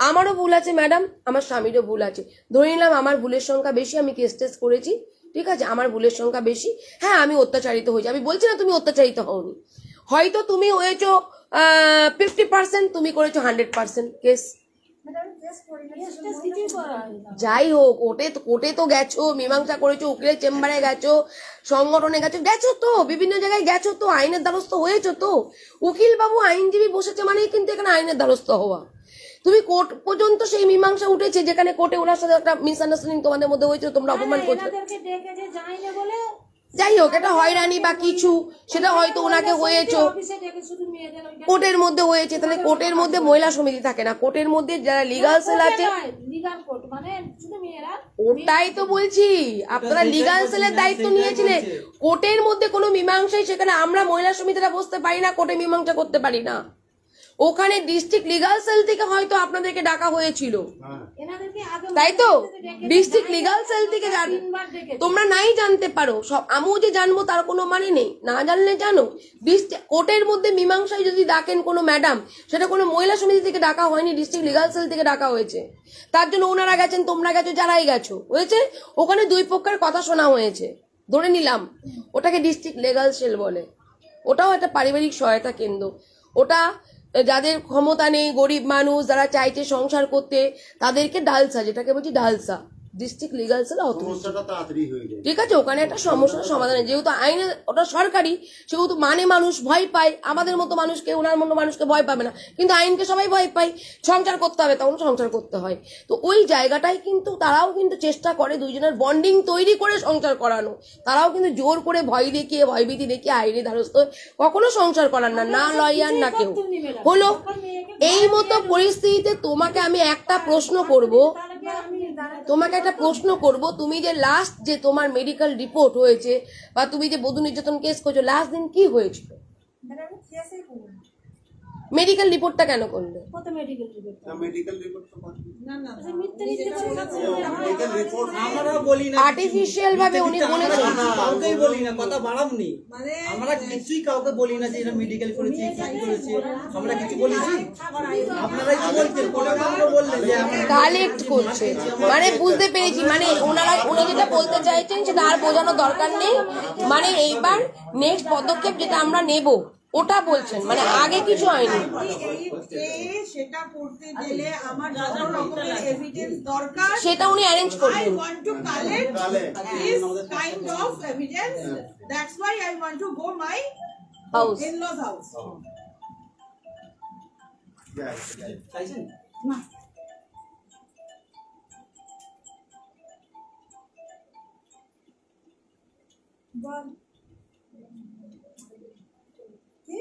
আমারও ভুল আছে ম্যাডাম, আমার স্বামীরও ভুল আছে। ধরে নিলাম আমার ভুলের সংখ্যা বেশি, আমি কেস টেস করেছি, ঠিক আছে, আমার ভুলের সংখ্যা বেশি। হ্যাঁ, আমি অত্যাচারিত হয়েছি, আমি বলছি না তুমি অত্যাচারিত হওনি, হয়তো তুমি হয়েছো 50%, তুমি করেছো 100% কেস। যাই হোক, কোর্টে তো গেছো, মীমাংসা করেছো, উকিলের চেম্বারে গেছো, সংগঠনে গেছো তো, বিভিন্ন জায়গায় গেছো তো, আইনের দ্বারস্থ হয়েছো তো। উকিল বাবু আইনজীবী বসেছে মানেই কিন্তু এখানে আইনের দ্বারস্থ হওয়া। তুমি কোর্ট পর্যন্ত সেই মীমাংসা উঠেছে, যেখানে কোর্টে ওনার সাথে একটা মিসআন্ডারস্ট্যান্ডিং তোমাদের মধ্যে হয়েছিল, তোমরা অপমান করছো। যাই হোক, এটা হয়রানি বা কিছু, সেটা হয়তো ওনাকে হয়েছে, কোর্টের মধ্যে হয়েছে। তাহলে কোর্টের মধ্যে মহিলা সমিতি থাকে না, কোর্টের মধ্যে যারা লিগাল সেল আছে, ওটাই তো বলছি, আপনারা লিগাল সেলের দায়িত্ব নিয়েছিলেন। কোর্টের মধ্যে কোনো মীমাংসাই, সেখানে আমরা মহিলা সমিতিরা বসতে পারি না, কোর্টে মীমাংসা করতে পারি না। ওখানে ডিস্ট্রিক্ট লিগাল সেল থেকে হয়তো আপনাদেরকে ডাকা হয়েছিল, তাই তো? ডিস্ট্রিক্ট লিগাল সেল থেকে তোমরা নাই জানতে পারো, সব আমিও যে জানবো তার কোনো মানে নেই, না জানলে জানো। কোর্টের মধ্যে মীমাংসায় যদি ডাকেন কোনো ম্যাডাম, সেটা কোনো মহিলা সমিতি থেকে ডাকা হয়নি, ডিস্ট্রিক্ট লিগাল সেল থেকে ডাকা হয়েছে। তার জন্য ওনারা গেছেন, তোমরা গেছো, যারাই গেছো হয়েছে, ওখানে দুই পক্ষের কথা শোনা হয়েছে। ধরে নিলাম ওটাকে ডিস্ট্রিক্ট লিগাল সেল বলে, ওটাও একটা পারিবারিক সহায়তা কেন্দ্র। ওটা যাদের ক্ষমতা নেই, গরিব মানুষ যারা চাইছে সংসার করতে, তাদেরকে ডালসা, যেটাকে বলছি ডালসা, ডিস্ট্রিক্ট লিগাল সেল ঠিক আছে। ওখানে একটা সমস্যার সমাধান, যেহেতু আইনে ওটা সরকারি, সেহেতু মানে মানুষ ভয় পায়, আমাদের মতো মানুষকে, ওনার মতো মানুষকে ভয় পাবে না, কিন্তু আইনকে সবাই ভয় পায়। সংসার করতে হবে তখন সংসার করতে হয়, তো ওই জায়গাটাই কিন্তু তারাও কিন্তু চেষ্টা করে দুইজনের বন্ডিং তৈরি করে সংসার করানো। তারাও কিন্তু জোর করে ভয় দেখিয়ে, ভয়ভীতি দেখিয়ে আইনে দ্বারস্থ কখনো সংসার করান না, না লয়ার না কেউ হলো। এই মতো পরিস্থিতিতে তোমাকে আমি একটা প্রশ্ন করব, তুমি যে লাস্ট যে তোমার মেডিকেল রিপোর্ট হয়েছে, বা তুমি যে বধূ নির্যাতন কেস করছো, লাস্ট দিন কি হয়েছিল? মেডিকেল রিপোর্টটা কেন করলে? আর্টিফিশিয়াল ভাবে উনি বলেছেন, কাউকেই বলি না, কথা বাড়াবনি, আমরা কিছুই কাউকে বলি না যে এটা মেডিকেল করেছি, কি করেছি, আমরা কিছু বলেছি? আপনারাই কি বলছেন? কোনটা বললেন যে কালেক্ট করছে, মানে বুঝতে পেরেছি, মানে উনি যেটা বলতে চাইছেন সেটা আর বোঝানোর দরকার নেই। মানে এইবার নেক্সট পদক্ষেপ যেটা আমরা নেব ওটা বলছেন, মানে আগে কিছু হয়নি। সেটা করতে গেলে আমার যত রকমের এভিডেন্স দরকার সেটা উনি অ্যারেঞ্জ করবেন। I want to collect this kind of evidence. That's why I want to go my house, in-laws house. চাইছেন? বল কি?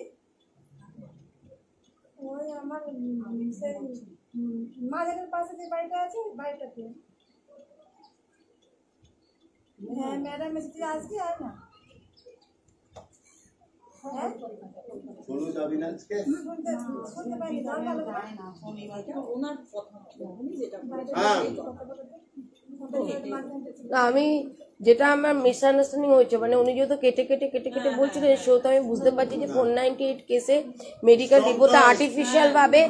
ওই আমার সেই মাঝের পাশে যে বাড়িটা আছে, বাড়িটাতে। হ্যাঁ ম্যাডাম এসে আজকে আয় না, শুনতে পাইনি, ওনার কথা না আমি যেটা আমার মিসআন্ডারস্ট্যান্ডিং হয়েছে মানে উনি যেহেতু কেটে বলছিলেন সেহেতু আমি বুঝতে পারছি যে 498 কেসে মেডিকেল রিপোর্টে আর্টিফিশিয়াল ভাবে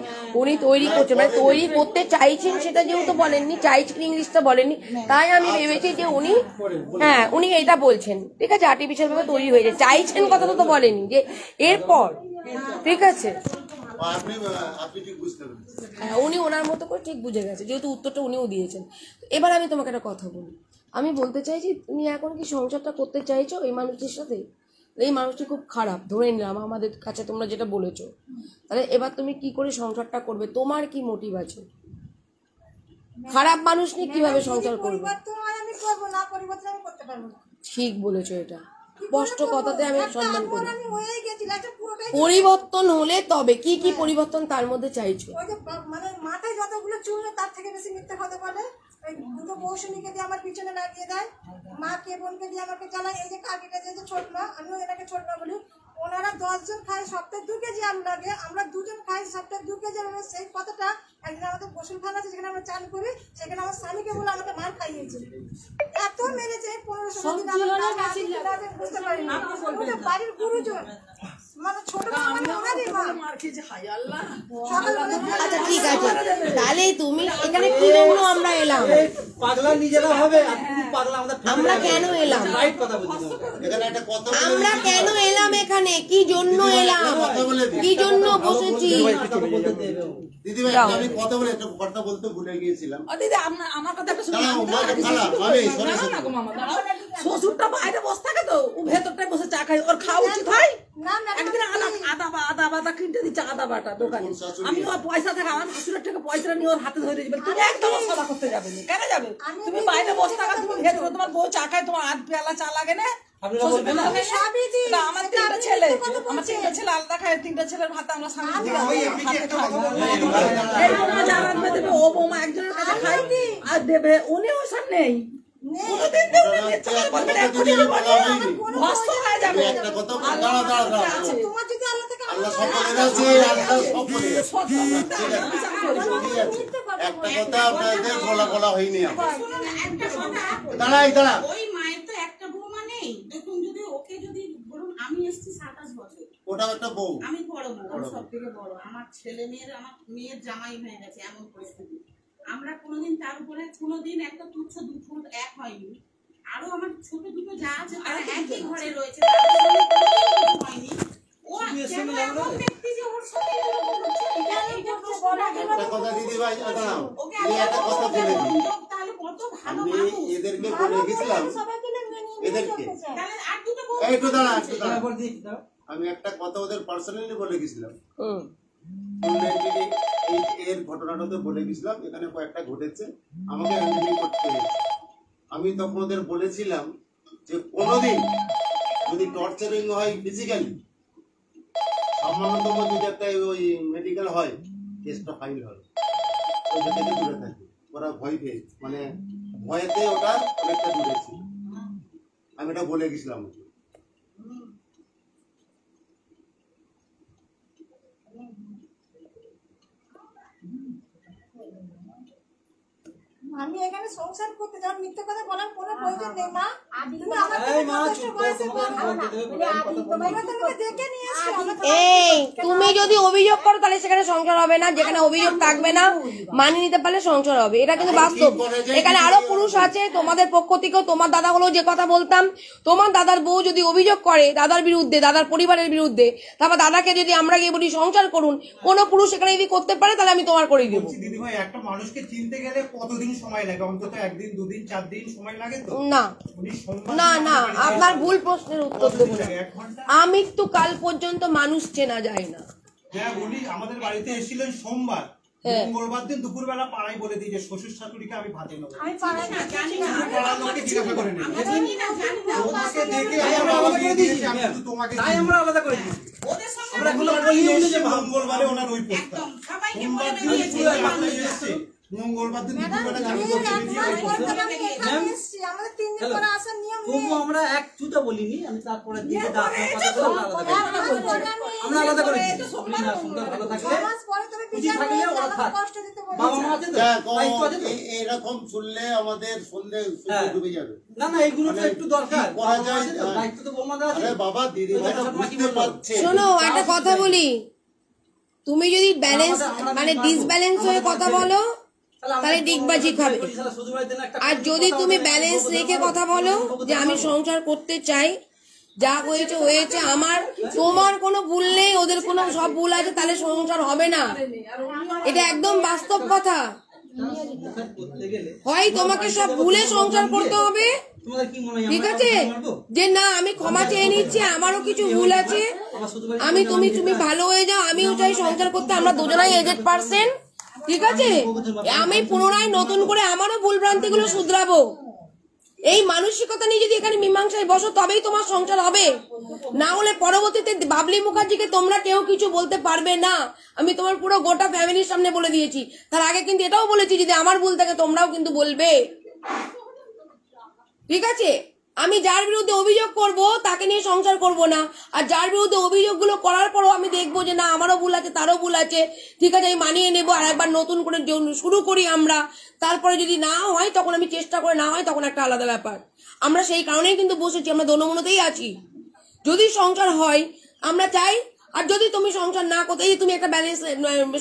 উনি তৈরি করছেন মানে তৈরি করতে চাইছেন সেটা যেহেতু বলেননি, চাইছেন ইংলিশটা বলেননি, তাই আমি ভেবেছি যে উনি এটা বলছেন ঠিক আছে আর্টিফিশিয়াল ভাবে তৈরি হয়েছে, চাইছেন কথাটা তো বলেনি যে এরপর ঠিক আছে উনি ওনার মতো করে ঠিক বুঝে গেছে যেহেতু উত্তরটা উনিও দিয়েছেন। এবার আমি তোমাকে একটা কথা বলি, আমি বলতে চাইছি তুমি এখন কি সংসারটা করতে চাইছো এই মানুষটির সাথে? এই মানুষটি খুব খারাপ ধরে নিলাম আমাদের কাছে তোমরা যেটা বলেছো, তাহলে এবার তুমি কি করে সংসারটা করবে? তোমার কি মোটিভ আছে? খারাপ মানুষ নিয়ে কিভাবে সংসার করবে? ঠিক বলেছো, এটা স্পষ্ট কথাতে আমি সম্মান করি। পরিবর্তন হলে তবে কি কি পরিবর্তন তার মধ্যে চাইছো? মানে মাথায় যতগুলো চুল তার থেকে বেশি মিথ্যে কথা বলে, দুটো মৌসুমীকে দিয়ে আমার পিছনে লাগিয়ে দেয়, মা কে বোনকে দিয়ে আমাকে চালায়। এই যে কাকিটা যে ছোট মা, আমিও এটাকে ছোট মা বলি, ওনারা 10 জন খায় সপ্তাহে 2 কেজি আলু লাগে, আমরা 2 জন খাই সপ্তাহে 2 কেজি আলু। সেই কথাটা একদিন আমাদের গোসলখানা আছে যেখানে আমরা চান করি, সেখানে আমার স্বামীকে বলে আমাকে মার খাইয়েছে, এত মেরেছে 15-16 দিন আমি বুঝতে পারি না। বাড়ির গুরুজন মানে ছোট ওনারই মা মার খেয়েছে। হাই আল্লাহ। আচ্ছা ঠিক আছে, তাহলে তুমি এখানে কি জন্য আমরা এলাম? পাগলা নিজেরা হবে আর তুমি পাগলা আমাদের আমরা কেন এলাম? রাইট কথা বলছি এখানে একটা কথা আমরা কেন এলাম এখানে? কি জন্য এলাম? কি জন্য বসেছি? দিদি ভাই আমি কথা বলে একটা কথা বলতে ভুলে গিয়েছিলাম। দিদি আমার কথা একটা শ্বশুরটা বাইরে বসে থাকে তো ও ভেতরটায় বসে চা খাই, ওর খাওয়া উচিত হয়। একদিন আদা বাটা কিনতে দিচ্ছে, আদা বাটা দোকানে। আমি ওর পয়সা থাকে আমার শ্বশুরের থেকে পয়সা নিয়ে ওর হাতে ধরে দিবে, তুমি একদম সভা করতে যাবে না। কেন যাবে? তুমি বাইরে বসে থাকা, তুমি ভেতরে তোমার বউ চা খায়, তোমার হাত পেয়ালা চা লাগে না? আমার 3টা ছেলে, আমার 3টা ছেলে আলাদা খায়, 3টা ছেলের ভাত আমরা স্বামী যারা দেবে ও বৌমা একজনের কাছে খাই আর দেবে, উনি ওসব নেই। বলা হয়নি আমি এসছি 27 বছর, ওটাও একটা বউ, আমি বড় বউ, সব থেকে বড়। আমার ছেলে মেয়ের আমার মেয়ের জামাই হয়ে গেছে এমন পরিস্থিতি। আমরা কোনোদিন তার উপরে কোনোদিন একটা তুচ্ছ দুটো এক হয়নি। আরো আমার ছোট দুটো যা আছে তারা একই ঘরে রয়েছে, হয়নি। ও ব্যক্তি যে ওর সাথে কথা দিদি ভাই একটা কথা বলে দিই, তাহলে কত ভালো এদেরকে বলে গেছিলাম, এদেরকে একটু দাঁড়া আমি একটা কথা ওদের পার্সোনালি বলে গেছিলাম, এর ঘটনাটা তো বলে গেছিলাম, এখানে কয়েকটা ঘটেছে আমাকে হ্যান্ডেলিং করতে হয়েছে। আমি তখন ওদের বলেছিলাম যে কোনোদিন যদি টর্চারিং হয় ফিজিক্যালি, সামান্যতম যদি একটা ওই মেডিকেল হয়, কেসটা ফাইল হয়, ওইটা থেকে দূরে থাকে। ওরা ভয় পেয়ে মানে ভয়েতে ওটা অনেকটা দূরে ছিল, আমি এটা বলে গেছিলাম। আমি এখানে সংসার করতে যাব, মিথ্যে কথা বলার কোনো প্রয়োজন নেই মা। তুমি আমার থেকে যথেষ্ট বয়সে বড় না, তোমাকে দেখে নিয়ে এসেছি। এই তুমি যদি অভিযোগ করো তাহলে সেখানে সংসার হবে না, যেখানে অভিযোগ থাকবে না মানিয়ে নিতে পারলে সংসার হবে, এটা কিন্তু বাস্তব। এখানে আরো পুরুষ আছে তোমাদের পক্ষ থেকেও, তোমার দাদা হলো যে কথা বলতাম, তোমার দাদার বউ যদি অভিযোগ করে দাদার বিরুদ্ধে, দাদার পরিবারের বিরুদ্ধে, তারপর দাদাকে যদি আমরা গিয়ে বলি সংসার করুন, কোন পুরুষ এখানে যদি করতে পারে তাহলে আমি তোমার করে দেবো। দিদি ভাই একটা মানুষকে চিনতে গেলে কতদিন সময় লাগে? অন্তত 1 দিন 2 দিন 4 দিন সময় লাগে তো? না না না, আপনার ভুল প্রশ্নের উত্তর দেবো না। আমৃত্যু কাল পর্যন্ত মানুষ চেনা যায় না। হ্যাঁ উনি আমাদের বাড়িতে এসেছিলেন সোমবার, মঙ্গলবার দিন দুপুরবেলা পাড়ায় বলে দিই যে শ্বশুর শাশুড়িকে আমি ভাতে নেবো। আমি পাড়ায় না জানি না, পাড়ার লোককে জিজ্ঞাসা করে নিই, জানি না জানি না, তোমাকে দেখে আমরা আলাদা করে দিয়েছি, আমি শুধু তোমাকে তাই আমরা আলাদা করে দিয়েছি। ওদের সঙ্গে আমরা বলি যে মঙ্গলবারে ওনার ওই প্রস্তাব, সবাইকে সোমবার বলে দিন দিয়েছি পুরো বাড়ি এসেছে, মঙ্গলবার দিন দুপুরবেলা চালু করতে তবু আমরা এক চুতা বলিনি, আমি তারপরে দিকে আমরা আলাদা করে সুন্দর ভালো থাকলে খুশি থাকলে ওরা থাক, বাবা মা আছে তো, দায়িত্ব আছে তো। এরকম শুনলে আমাদের সন্ধে ডুবে যাবে। না না, এইগুলো তো একটু দরকার, করা যায়, দায়িত্ব তো বৌমাদের আছে। আরে বাবা দিদি ভাই বুঝতে পারছে। শোনো একটা কথা বলি, তুমি যদি ব্যালেন্স মানে ডিসব্যালেন্স হয়ে কথা বলো তাহলে ডিগবাজি খাবে, আর যদি তুমি ব্যালেন্স রেখে কথা বলো যে আমি সংসার করতে চাই, যা হয়েছে হয়েছে, আমার তোমার কোনো ভুল নেই, ওদের কোনো সব ভুল আছে, তাহলে সংসার হবে না। এটা একদম বাস্তব কথা। হয় তোমাকে সব ভুলে সংসার করতে হবে, ঠিক আছে, যে না আমি ক্ষমা চেয়ে নিচ্ছি, আমারও কিছু ভুল আছে, আমি তুমি ভালো হয়ে যাও, আমিও চাই সংসার করতে, আমরা দুজনাই এজেড পার্সন, ঠিক আছে, আমি পুনরায় নতুন করে আমারও ভুল ভ্রান্তি গুলো শুধরাবো। এই মানসিকতা নিয়ে যদি এখানে মীমাংসায় বসো তবেই তোমার সংসার হবে, না হলে পরবর্তীতে বাবলি মুখার্জিকে তোমরা কেউ কিছু বলতে পারবে না। আমি তোমার পুরো গোটা ফ্যামিলির সামনে বলে দিয়েছি, তার আগে কিন্তু এটাও বলেছি যদি আমার ভুল থাকে তোমরাও কিন্তু বলবে, ঠিক আছে। আমি যার বিরুদ্ধে অভিযোগ করব তাকে নিয়ে সংসার করব না, আর যার বিরুদ্ধে অভিযোগগুলো করার পরও আমি দেখবো যে না আমারও ভুল আছে তারও ভুল আছে, ঠিক আছে, আমি মানিয়ে নেবো, আর একবার নতুন করে শুরু করি আমরা, তারপরে যদি না হয় তখন আমি চেষ্টা করে, না হয় তখন একটা আলাদা ব্যাপার। আমরা সেই কারণেই কিন্তু বসেছি, আমরা দোনোমনোতেই আছি। যদি সংসার হয় আমরা চাই, আর যদি তুমি সংসার না করতে, এই তুমি একটা ব্যালেন্স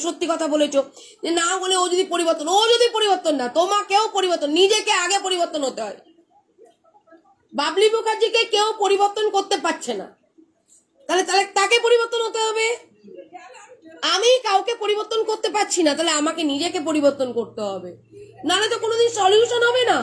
সত্যি কথা বলেছো যে না হলে ও যদি পরিবর্তন না, তোমাকেও পরিবর্তন, নিজেকে আগে পরিবর্তন হতে হয়। বাবলি মুখার্জিকে কেউ পরিবর্তন করতে পারছে না, তাহলে তাকে পরিবর্তন হতে হবে। আমি কাউকে পরিবর্তন করতে পারছি না, তাহলে আমাকে নিজেকে পরিবর্তন করতে হবে, নাহলে তো কোনোদিন সলিউশন হবে না।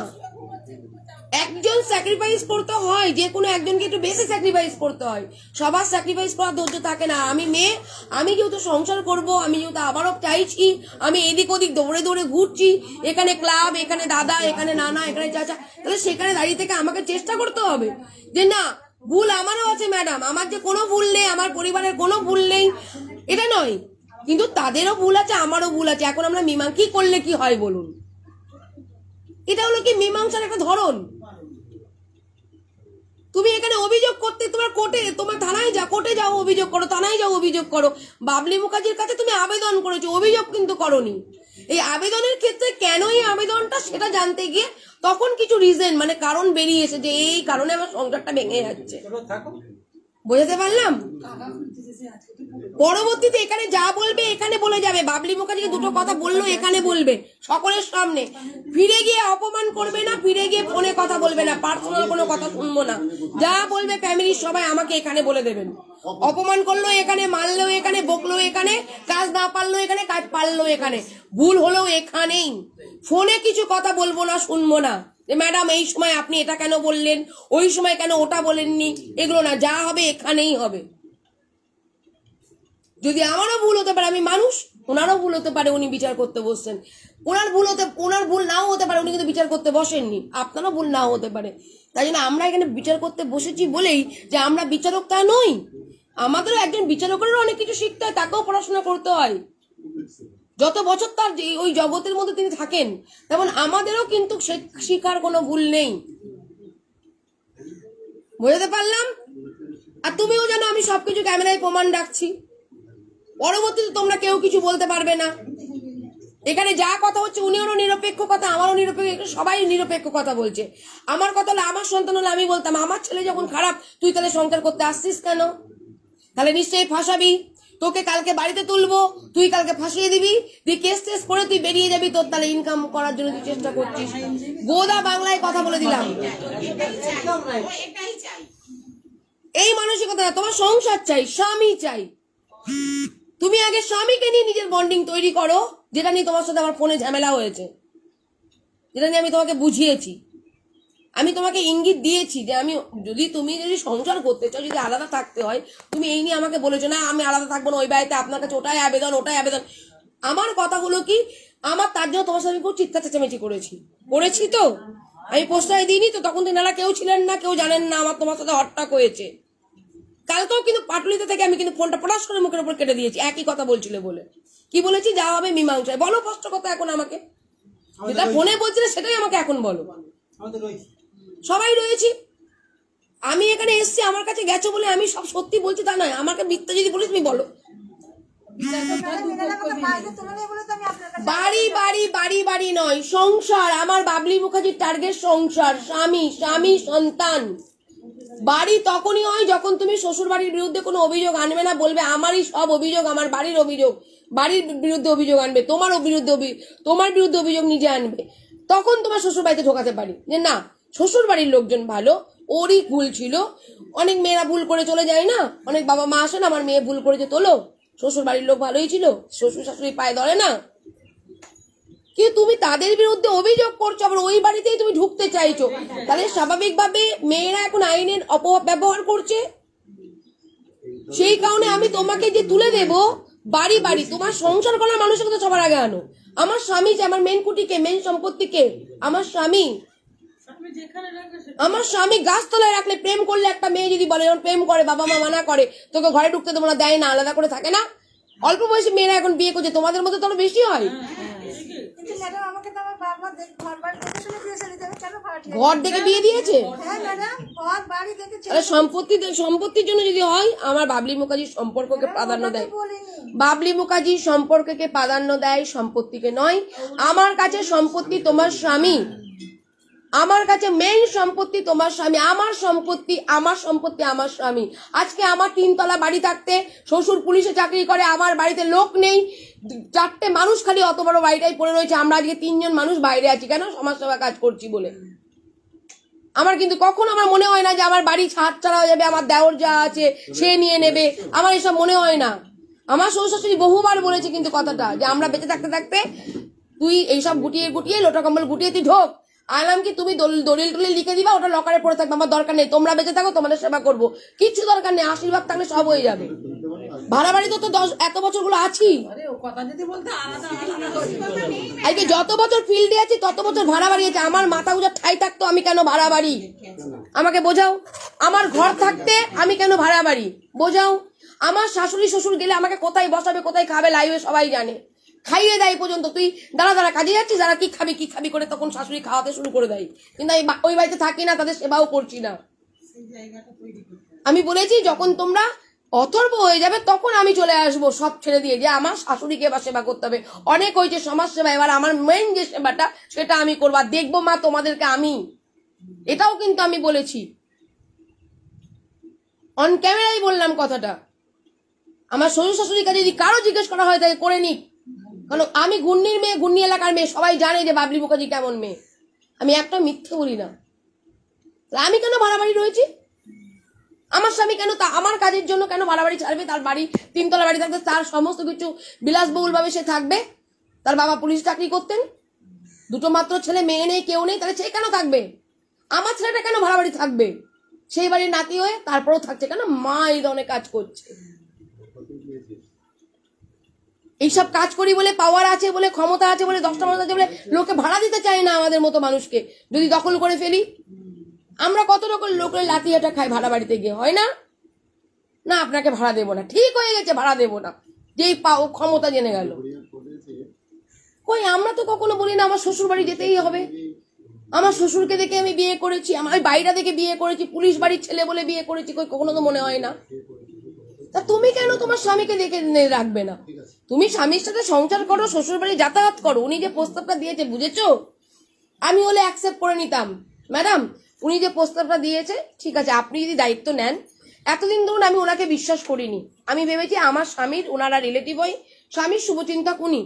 একজন স্যাক্রিফাইস করতে হয়, যে কোনো একজনকে একটু বেশি স্যাক্রিফাইস করতে হয়, সবার স্যাক্রিফাইস করার ধৈর্য থাকে না। আমি মেয়ে, আমি যেহেতু সংসার করব, আমি যেহেতু আবারও চাইছি, আমি এদিক ওদিক দৌড়ে দৌড়ে ঘুরছি, এখানে ক্লাব, এখানে দাদা, এখানে নানা, এখানে চাচা, তাহলে সেখানে দাঁড়িয়ে থেকে আমাকে চেষ্টা করতে হবে যে না ভুল আমারও আছে ম্যাডাম, আমার যে কোনো ভুল নেই, আমার পরিবারের কোনো ভুল নেই এটা নয়, কিন্তু তাদেরও ভুল আছে, আমারও ভুল আছে। এখন আমরা কি করলে কি হয় বলুন? এটা হলো কি মীমাংসার একটা ধরন। তুমি এখানে অভিযোগ করতে, তোমার কোর্টে, তোমার থানায় কোর্টে যাও অভিযোগ করো, থানায় যাও অভিযোগ করো। বাবলি মুখার্জির কাছে তুমি আবেদন করেছো, অভিযোগ কিন্তু করোনি। এই আবেদনের ক্ষেত্রে কেন এই আবেদনটা সেটা জানতে গিয়ে তখন কিছু রিজন মানে কারণ বেরিয়েছে যে এই কারণে আমার সংসারটা ভেঙে যাচ্ছে। বোঝাতে পারলাম? পরবর্তীতে এখানে যা বলবে এখানে বলে যাবে। বাবলি মুখার্জিকে দুটো কথা বললো এখানে বলবে সকলের সামনে, ফিরে গিয়ে অপমান করবে না, ফিরে গিয়ে ফোনে কথা বলবে না, পার্সোনাল কোনো কথা শুনবো না, যা বলবে ফ্যামিলির সবাই আমাকে এখানে বলে দেবেন। অপমান করলো এখানে, মারলো এখানে, বকলো এখানে, কাজ না পারলো এখানে, কাজ পারলো এখানে, ভুল হলেও এখানেই। ফোনে কিছু কথা বলবো না, শুনবো না যে ম্যাডাম এই সময় আপনি এটা কেন বললেন, ওই সময় কেন ওটা বলেননি, এগুলো না, যা হবে এখানেই হবে। যদি আমারও ভুল হতে পারে, আমি মানুষ, ওনারও ভুল হতে পারে, উনি বিচার করতে বসছেন, ওনার ভুল নাও হতে পারে, উনি কিন্তু বিচার করতে বসেননি, আপনারও ভুল নাও হতে পারে। তাই জন্য আমরা এখানে বিচার করতে বসেছি বলেই যে আমরা বিচারক তা নই, আমাদেরও একজন বিচারকেরও অনেক কিছু শিখতে হয়, তাকেও পড়াশোনা করতে হয়। যত বছর তার ওই জগতের মধ্যে তিনি থাকেন, তেমন আমাদেরও কিন্তু শিখার কোনো ভুল নেই। বুঝতে পারলাম? আর তুমিও জানো আমি সবকিছু ক্যামেরায় প্রমাণ রাখছি, পরবর্তীতে তোমরা কেউ কিছু বলতে পারবে না। এখানে যা কথা হচ্ছে উনিও নিরপেক্ষ কথা, আমারও নিরপেক্ষ, সবাই নিরপেক্ষ কথা বলছে। আমার কথা হলো, আমার সন্তান হলে আমি বলতাম আমার ছেলে যখন খারাপ, তুই তাহলে সংসার করতে আসছিস কেন? তাহলে নিশ্চয়ই ফাঁসাবি, তোকে কালকে বাড়িতে তুলবো, তুই কালকে ফাঁসিয়ে দিবি, তুই কেস টেস করে তুই বেরিয়ে যাবি, তোর তাহলে ইনকাম করার জন্য তুই চেষ্টা করছিস। গোদা বাংলায় কথা বলে দিলাম, এই মানসিকতা না। তোমার সংসার চাই, স্বামী চাই, তুমি আগে স্বামীকে নিয়ে নিজের বন্ডিং তৈরি করো, যেটা নিয়ে তোমার সাথে আমার ফোনে ঝামেলা হয়েছে, যেটা নিয়ে আমি তোমাকে বুঝিয়েছি, আমি তোমাকে ইঙ্গিত দিয়েছি যে তুমি যদি সংসার করতে চাও, যদি আলাদা থাকতে হয়, তুমি এই নিয়ে আমাকে বলেছো না আমি আলাদা থাকবো না, ওই বাড়িতে আপনার কাছে ওটাই আবেদন। আমার কথা হলো কি, আমার তার জন্য তোমার সাথে খুব চিৎকার চেঁচামেচি করেছি তো, আমি প্রশ্রয় দিইনি তো, তখন তেনারা কেউ ছিলেন না, কেউ জানেন না আমার তোমার সাথে হট্টাক হয়েছে। কালকেও কিন্তু পাটুলিতে থেকে আমি কিন্তু ফোনটা পটাশ করে মুখের উপর কেটে দিয়েছি, একই কথা বলছিল বলে। কি বলেছি? যা হবে মীমাংসায়। বলো কষ্ট কথা এখন আমাকে, যেটা ফোনে বলছিলে সেটাই আমাকে এখন বলো। আমাদের রয়েছে, সবাই রয়েছি, আমি এখানে এসছি, আমার কাছে গেছো বলে আমি সব সত্যি বলছি তা নয়। আমাকে মিথ্যা যদি বলি তুমি বলো। বাড়ি বাড়ি বাড়ি বাড়ি নয়, সংসার। আমার বাবলি মুখার্জির টার্গেট সংসার, স্বামী, স্বামী, সন্তান। বাড়ি তখনই হয় যখন তুমি শ্বশুর বাড়ির বিরুদ্ধে কোনো অভিযোগ আনবে না, বলবে আমারই সব অভিযোগ, আমার বাড়ির অভিযোগ, বাড়ির বিরুদ্ধে অভিযোগ আনবে, তোমার বিরুদ্ধে অভিযোগ নিজে আনবে, তখন তোমার শ্বশুর বাড়িতে ঢোকাতে পারি যে না শ্বশুর বাড়ির লোকজন ভালো, ওরই ভুল ছিল। অনেক মেয়েরা ভুল করে চলে যায় না, অনেক বাবা মা আসেন আমার মেয়ে ভুল করেছে তোলো, শ্বশুর বাড়ির লোক ভালোই ছিল, শ্বশুর শাশুড়ি পায়ে ধরে না। কিন্তু তুমি তাদের বিরুদ্ধে অভিযোগ করছো, আবার ওই বাড়িতেই তুমি ঢুকতে চাইছো, তাহলে স্বাভাবিকভাবে মেয়েরা এখন আইনের অপব্যবহার করছে। সেই কারণে আমি তোমাকে যে তুলে দেব বাড়ি বাড়ি, তোমার সংসার করার মানুষের কথা সবার আগে আনো। আমার স্বামী যে আমার মেন কুটিকে, মেন সম্পত্তিকে, আমার স্বামী, আমার স্বামী গাছতলায় রাখলে, প্রেম করলে একটা মেয়ে যদি বলে যখন প্রেম করে বাবা মা মানা করে তোকে ঘরে ঢুকতে দেবো না, দেয় না, আলাদা করে থাকে না। অল্প বয়সী মেয়েরা এখন বিয়ে করছে, তোমাদের মধ্যে তো আরো বেশি হয়। ঘর দেখে বিয়ে দিয়েছে, সম্পত্তির জন্য যদি হয়, আমার বাবলি মুখার্জির সম্পর্ককে প্রাধান্য দেয়, বাবলি মুখার্জির সম্পর্ককে প্রাধান্য দেয়, সম্পত্তিকে নয়। আমার কাছে সম্পত্তি তোমার স্বামী, আমার কাছে মেইন সম্পত্তি তোমার স্বামী, আমার সম্পত্তি আমার স্বামী। আজকে আমার 3 তলা বাড়ি থাকতে শ্বশুর পুলিশে চাকরি করে, আমার বাড়িতে লোক নেই, 4টে মানুষ খালি অত বড় বাড়িটাই পড়ে রয়েছে, আমরা আজকে 3 জন মানুষ বাইরে আছি, কেন? সমাজসেবা কাজ করছি বলে। আমার কিন্তু কখনো আমার মনে হয় না যে আমার বাড়ি ছাদ ছাড়া হয়ে যাবে, আমার দেওর যা আছে সে নিয়ে নেবে, আমার এসব মনে হয় না। আমার শ্বশুর শাশুড়ি বহুবার বলেছে কিন্তু কথাটা, যে আমরা বেঁচে থাকতে থাকতে তুই এইসব গুটিয়ে লোটা কম্বল গুটিয়ে তুই ঢোক, আলাম কি তুমি দলিল টলিল লিখে দিবা, ওটা লকারে পড়ে থাকবে, আমার দরকার নেই, তোমরা বেঁচে থাকো, তোমাদের সেবা করবো, কিচ্ছু দরকার নেই, আশীর্বাদ থাকলে সব হয়ে যাবে। ভাড়া বাড়িতে তো এত বছর গুলো আছি, আজকে যত বছর ফিল্ডে আছি তত বছর ভাড়া বাড়ি আছে, আমার মাথা গুজা ঠাই থাকতো আমি কেন ভাড়া বাড়ি? আমাকে বোঝাও। আমার ঘর থাকতে আমি কেন ভাড়া বাড়ি? বোঝাও। আমার শাশুড়ি শ্বশুর গেলে আমাকে কোথায় বসাবে, কোথায় খাবে, লাইভে সবাই জানে, খাইয়ে দেয় পর্যন্ত। তুই দাঁড়া কাজে যাচ্ছিস, যারা কি খাবি করে তখন শাশুড়ি খাওয়াতে শুরু করে দেয়, কিন্তু আমি ওই বাড়িতে থাকি না, তাদের সেবাও করছি না। আমি বলেছি যখন তোমরা অথর্ব হয়ে যাবে তখন আমি চলে আসবো সব ছেড়ে দিয়ে, যে আমার শাশুড়িকে এবার সেবা করতে হবে। অনেক হয়েছে সমাজ সেবা, এবার আমার মেইন যে সেবাটা সেটা আমি করবো, আর দেখবো মা তোমাদেরকে আমি। এটাও কিন্তু আমি বলেছি, অন ক্যামেরাই বললাম কথাটা। আমার শ্বশুর শাশুড়ির কাছে যদি কারো জিজ্ঞেস করা হয় তাকে করে নিক, কারণ আমি গুন্নির মেয়ে, গুন্নি এলাকার মেয়ে, সবাই জানে যে বাবলি মুখার্জি কেমন মেয়ে, আমি একটা মিথ্যে বলি না। আমি কেন ভাড়া বাড়ি রয়েছি? আমার স্বামী কেন আমার কাজের জন্য কেন ভাড়া বাড়ি ছাড়বে? তার বাড়ি 3 তলা বাড়ি থাকতে তার সমস্ত কিছু বিলাসবহুল ভাবে সে থাকবে, তার বাবা পুলিশ চাকরি করতেন, 2টো মাত্র ছেলে, মেয়ে নেই, কেউ নেই, তাহলে সে কেন থাকবে? আমার ছেলেটা কেন ভাড়া বাড়ি থাকবে? সেই বাড়ির নাতি হয়ে তারপরেও থাকছে কেন? মা এই ধরনের কাজ করছে। এইসব কাজ করি বলে, পাওয়ার আছে বলে, ক্ষমতা আছে বলে, 10টা মানুষ আছে বলে লোকে ভাড়া দিতে চায় না আমাদের মতো মানুষকে। যদি দখল করে ফেলি, আমরা কত রকম লোকের লাঠিয়াটা খাই ভাড়া বাড়িতে গিয়ে, হয় না? না আপনাকে ভাড়া দেবো না, ঠিক হয়ে গেছে ভাড়া দেবো না, যেই ক্ষমতা জেনে গেল। কই আমরা তো কখনো বলি না আমার শ্বশুর বাড়ি যেতেই হবে, আমার শ্বশুরকে দেখে আমি বিয়ে করেছি, আমার বাইরে দেখে বিয়ে করেছি, পুলিশ বাড়ির ছেলে বলে বিয়ে করেছি, কই কখনো তো মনে হয় না। তা তুমি কেন তোমার স্বামীকে দেখে রাখবে না? তুমি স্বামীর সাথে সংসার করো, শ্বশুর বাড়ি যাতায়াত করো। উনি যে প্রস্তাবটা দিয়েছে, বুঝেছো, আমি হলে অ্যাকসেপ্ট করে নিতাম, ম্যাডাম উনি যে প্রস্তাবটা দিয়েছে ঠিক আছে, আপনি যদি দায়িত্ব নেন। এতদিন ধরুন আমি ওনাকে বিশ্বাস করিনি, আমি ভেবেছি আমার স্বামীর, ওনারা রিলেটিভ হয়, স্বামীর শুভচিন্তক উনি।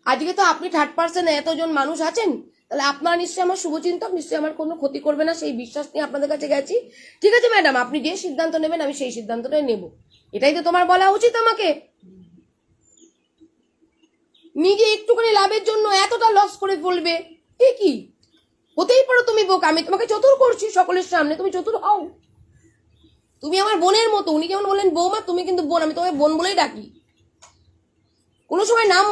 আজকে তো আপনি 3rd পার্সন, এতজন মানুষ আছেন, তাহলে আপনারা নিশ্চয়ই আমার শুভচিন্তক, নিশ্চয়ই আমার কোনো ক্ষতি করবে না, সেই বিশ্বাস নিয়ে আপনাদের কাছে গেছি। ঠিক আছে ম্যাডাম, আপনি যে সিদ্ধান্ত নেবেন আমি সেই সিদ্ধান্তটাই নেব, এটাই তো তোমার বলা উচিত আমাকে। নিজে একটুখানি লাভের জন্য এতটা লস করে ফেলবে, এ কি? হতেই পারো তুমি বোকা, আমি তোমাকে চতুর করছি সকলের সামনে, তুমি চতুর হও। তুমি আমার বোনের মতো, উনি যেমন বললেন বৌমা, তুমি কিন্তু বোন, আমি তোমাকে বোন বলেই ডাকি, কোনো সময় নাম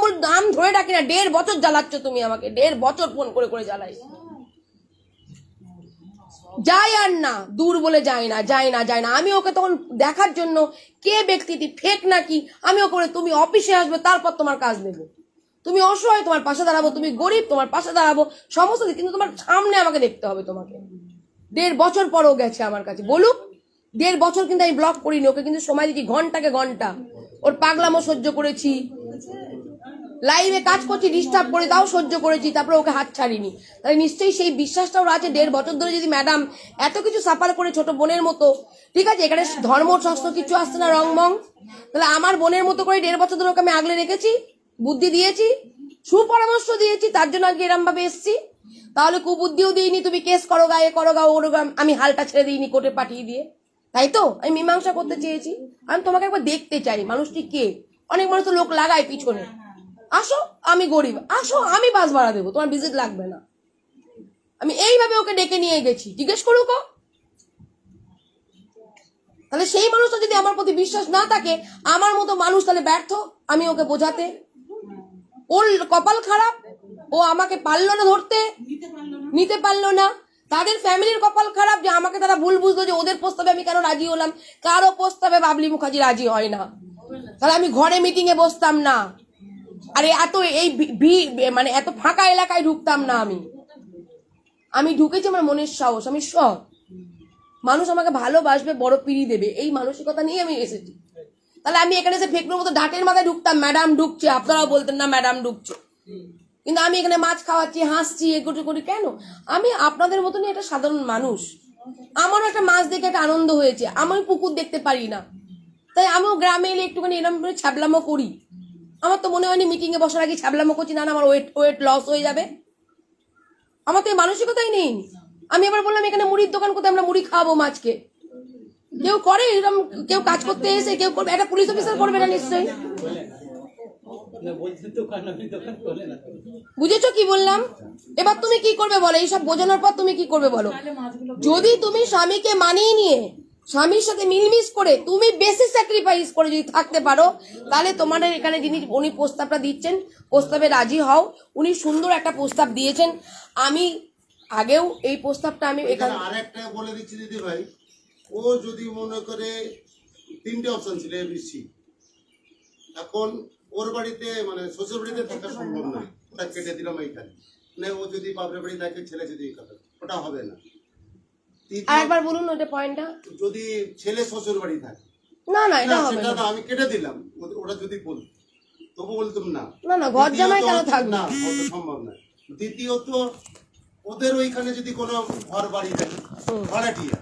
ধরে ডাকি না। 1.5 বছর জ্বালাচ্ছ তুমি আমাকে, 1.5 বছর ফোন করে করে জ্বালাই, যায় আর না, দূর বলে যায় না। আমি ওকে তখন দেখার জন্য কে ব্যক্তিটি ফেক নাকি, আমি ওকে তুমি অফিসে আসবে তারপর তোমার কাজ দেবো। তো তুমি অসহায়, তোমার পাশে দাঁড়াবো, তুমি গরিব, তোমার পাশে দাঁড়াবো, সমস্ত দিক, কিন্তু তোমার সামনে আমাকে দেখতে হবে। তোমাকে 1.5 বছর পরও গেছে আমার কাছে, বলুক 1.5 বছর কিন্তু আমি ব্লক করিনি, ওকে কিন্তু সময় দিচ্ছি ঘন্টাকে ঘন্টা। ওর পাগলামো সহ্য করেছি, লাইভে কাজ করছি ডিস্টার্ব করে তাও সহ্য করেছি, তারপরে ওকে হাত ছাড়িনি। তাই নিশ্চয়ই সেই বিশ্বাসটাও আছে। 1.5 বছর ধরে যদি ম্যাডাম এত কিছু সাফার করে ছোট বোনের মতো, ঠিক আছে, এখানে ধর্ম শাস্ত্র কিছু আসছে না রংমং, তাহলে আমার বোনের মতো করে 1.5 বছর ধরে ওকে আমি আগলে রেখেছি, বুদ্ধি দিয়েছি, সুপরামর্শ দিয়েছি, তার জন্য আজকে এরম ভাবে এসছি। তাহলে কুবুদ্ধিও দিইনি, তুমি কেস করো গায়ে করো গা ওর আমি হালটা ছেড়ে দিইনি কোর্টে পাঠিয়ে দিয়ে, তাই তো? আমি মীমাংসা করতে চেয়েছি। আমি তোমাকে একবার দেখতে চাই মানুষটি কে। অনেক মানুষ তো লোক লাগায় পিছনে, আসো আমি গরিব, আসো আমি বাস ভাড়া দেবো, তোমার ভিজিট লাগবে না। আমি এইভাবে ওকে ডেকে নিয়ে গেছি, জিজ্ঞেস করুক। তাহলে সেই মানুষটা যদি আমার প্রতি বিশ্বাস না থাকে, আমার মতো মানুষ তাহলে ব্যর্থ আমি ওকে বোঝাতে। ওর কপাল খারাপ, ও আমাকে পারলো না ধরতে, নিতে পারলো না। তাদের ফ্যামিলির কপাল খারাপ যে আমাকে তারা ভুল বুঝলো যে ওদের প্রস্তাবে আমি কেন রাজি হলাম। কারো প্রস্তাবে বাবলি মুখার্জি রাজি হয় না, তাহলে আমি ঘরে মিটিং এ বসতাম না, আরে এত এই মানে এত ফাঁকা এলাকায় ঢুকতাম না। আমি ঢুকেছি আমার মনের সাহস, আমি সৎ মানুষ, আমাকে ভালোবাসবে, বড় পিড়ি দেবে, এই মানসিকতা নিয়ে আমি এসেছি। তাহলে আমি এখানে এসে ফেকনোর মতো ডাটের মাথায় ঢুকতাম, ম্যাডাম ঢুকছে, আপনারাও বলতেন না ম্যাডাম ঢুকছে, কিন্তু আমি এখানে মাছ খাওয়াচ্ছি, হাসছি, এগুলো করি কেন? আমি আপনাদের মতনই একটা সাধারণ মানুষ, আমারও একটা মাছ দেখে একটা আনন্দ হয়েছে। আমি পুকুর দেখতে পারি না, তাই আমিও গ্রামে এলে একটুখানি এরকম করে ছ্যাবলামো করি। আমার তো মনে হয়নি মিটিং এ বসার আগে ছ্যাবলামো করছি, না আমার ওয়েট লস হয়ে যাবে। আমার তো এই মানসিকতাই নেই। আমি এবার বললাম এখানে মুড়ির দোকান কোথায়, আমরা মুড়ি খাওয়াবো মাছকে। কেউ করে এরকম, কেউ কাজ করতে এসে কেউ করবে, একটা পুলিশ অফিসার করবে না নিশ্চয়ই। বুঝেছো কি বললাম? এবার তুমি কি করবে বলো? এইসব বোঝানোর পর তুমি কি করবে বলো? যদি তুমি স্বামীকে মানিয়ে নিয়ে স্বামীর সাথে মিলমিশ করে তুমি বেশি স্যাক্রিফাইস করে যদি থাকতে পারো, তাহলে তোমাদের এখানে যিনি উনি প্রস্তাবটা দিচ্ছেন প্রস্তাবে রাজি হও। উনি সুন্দর একটা প্রস্তাব দিয়েছেন, আমি আগেও এই প্রস্তাবটা আমি এখানে আরেকটা বলে দিচ্ছি দিদি ভাই, ও যদি মনে করে 3টে অপশন ছিল এবিসি, এখন ওর বাড়িতে মানে শ্বশুর বাড়িতে থাকা সম্ভব না, ওটা কেটে দিলাম এইখানে। মানে ও যদি বাপের বাড়ি থাকে, ছেলে যদি ওটা হবে না। আরেকবার বলুন ওটা পয়েন্টটা। যদি ছেলে শ্বশুর বাড়ি থাকে, না না এটা হবে না, আমি কেটে দিলাম। ওটা যদি বল তবু বলতাম না, না না ঘর জামাই কেন থাকবে না, ওটা সম্ভব না। দ্বিতীয়ত ওদের ওইখানে যদি কোনো ঘর বাড়ি থাকে ভাড়াটিয়া,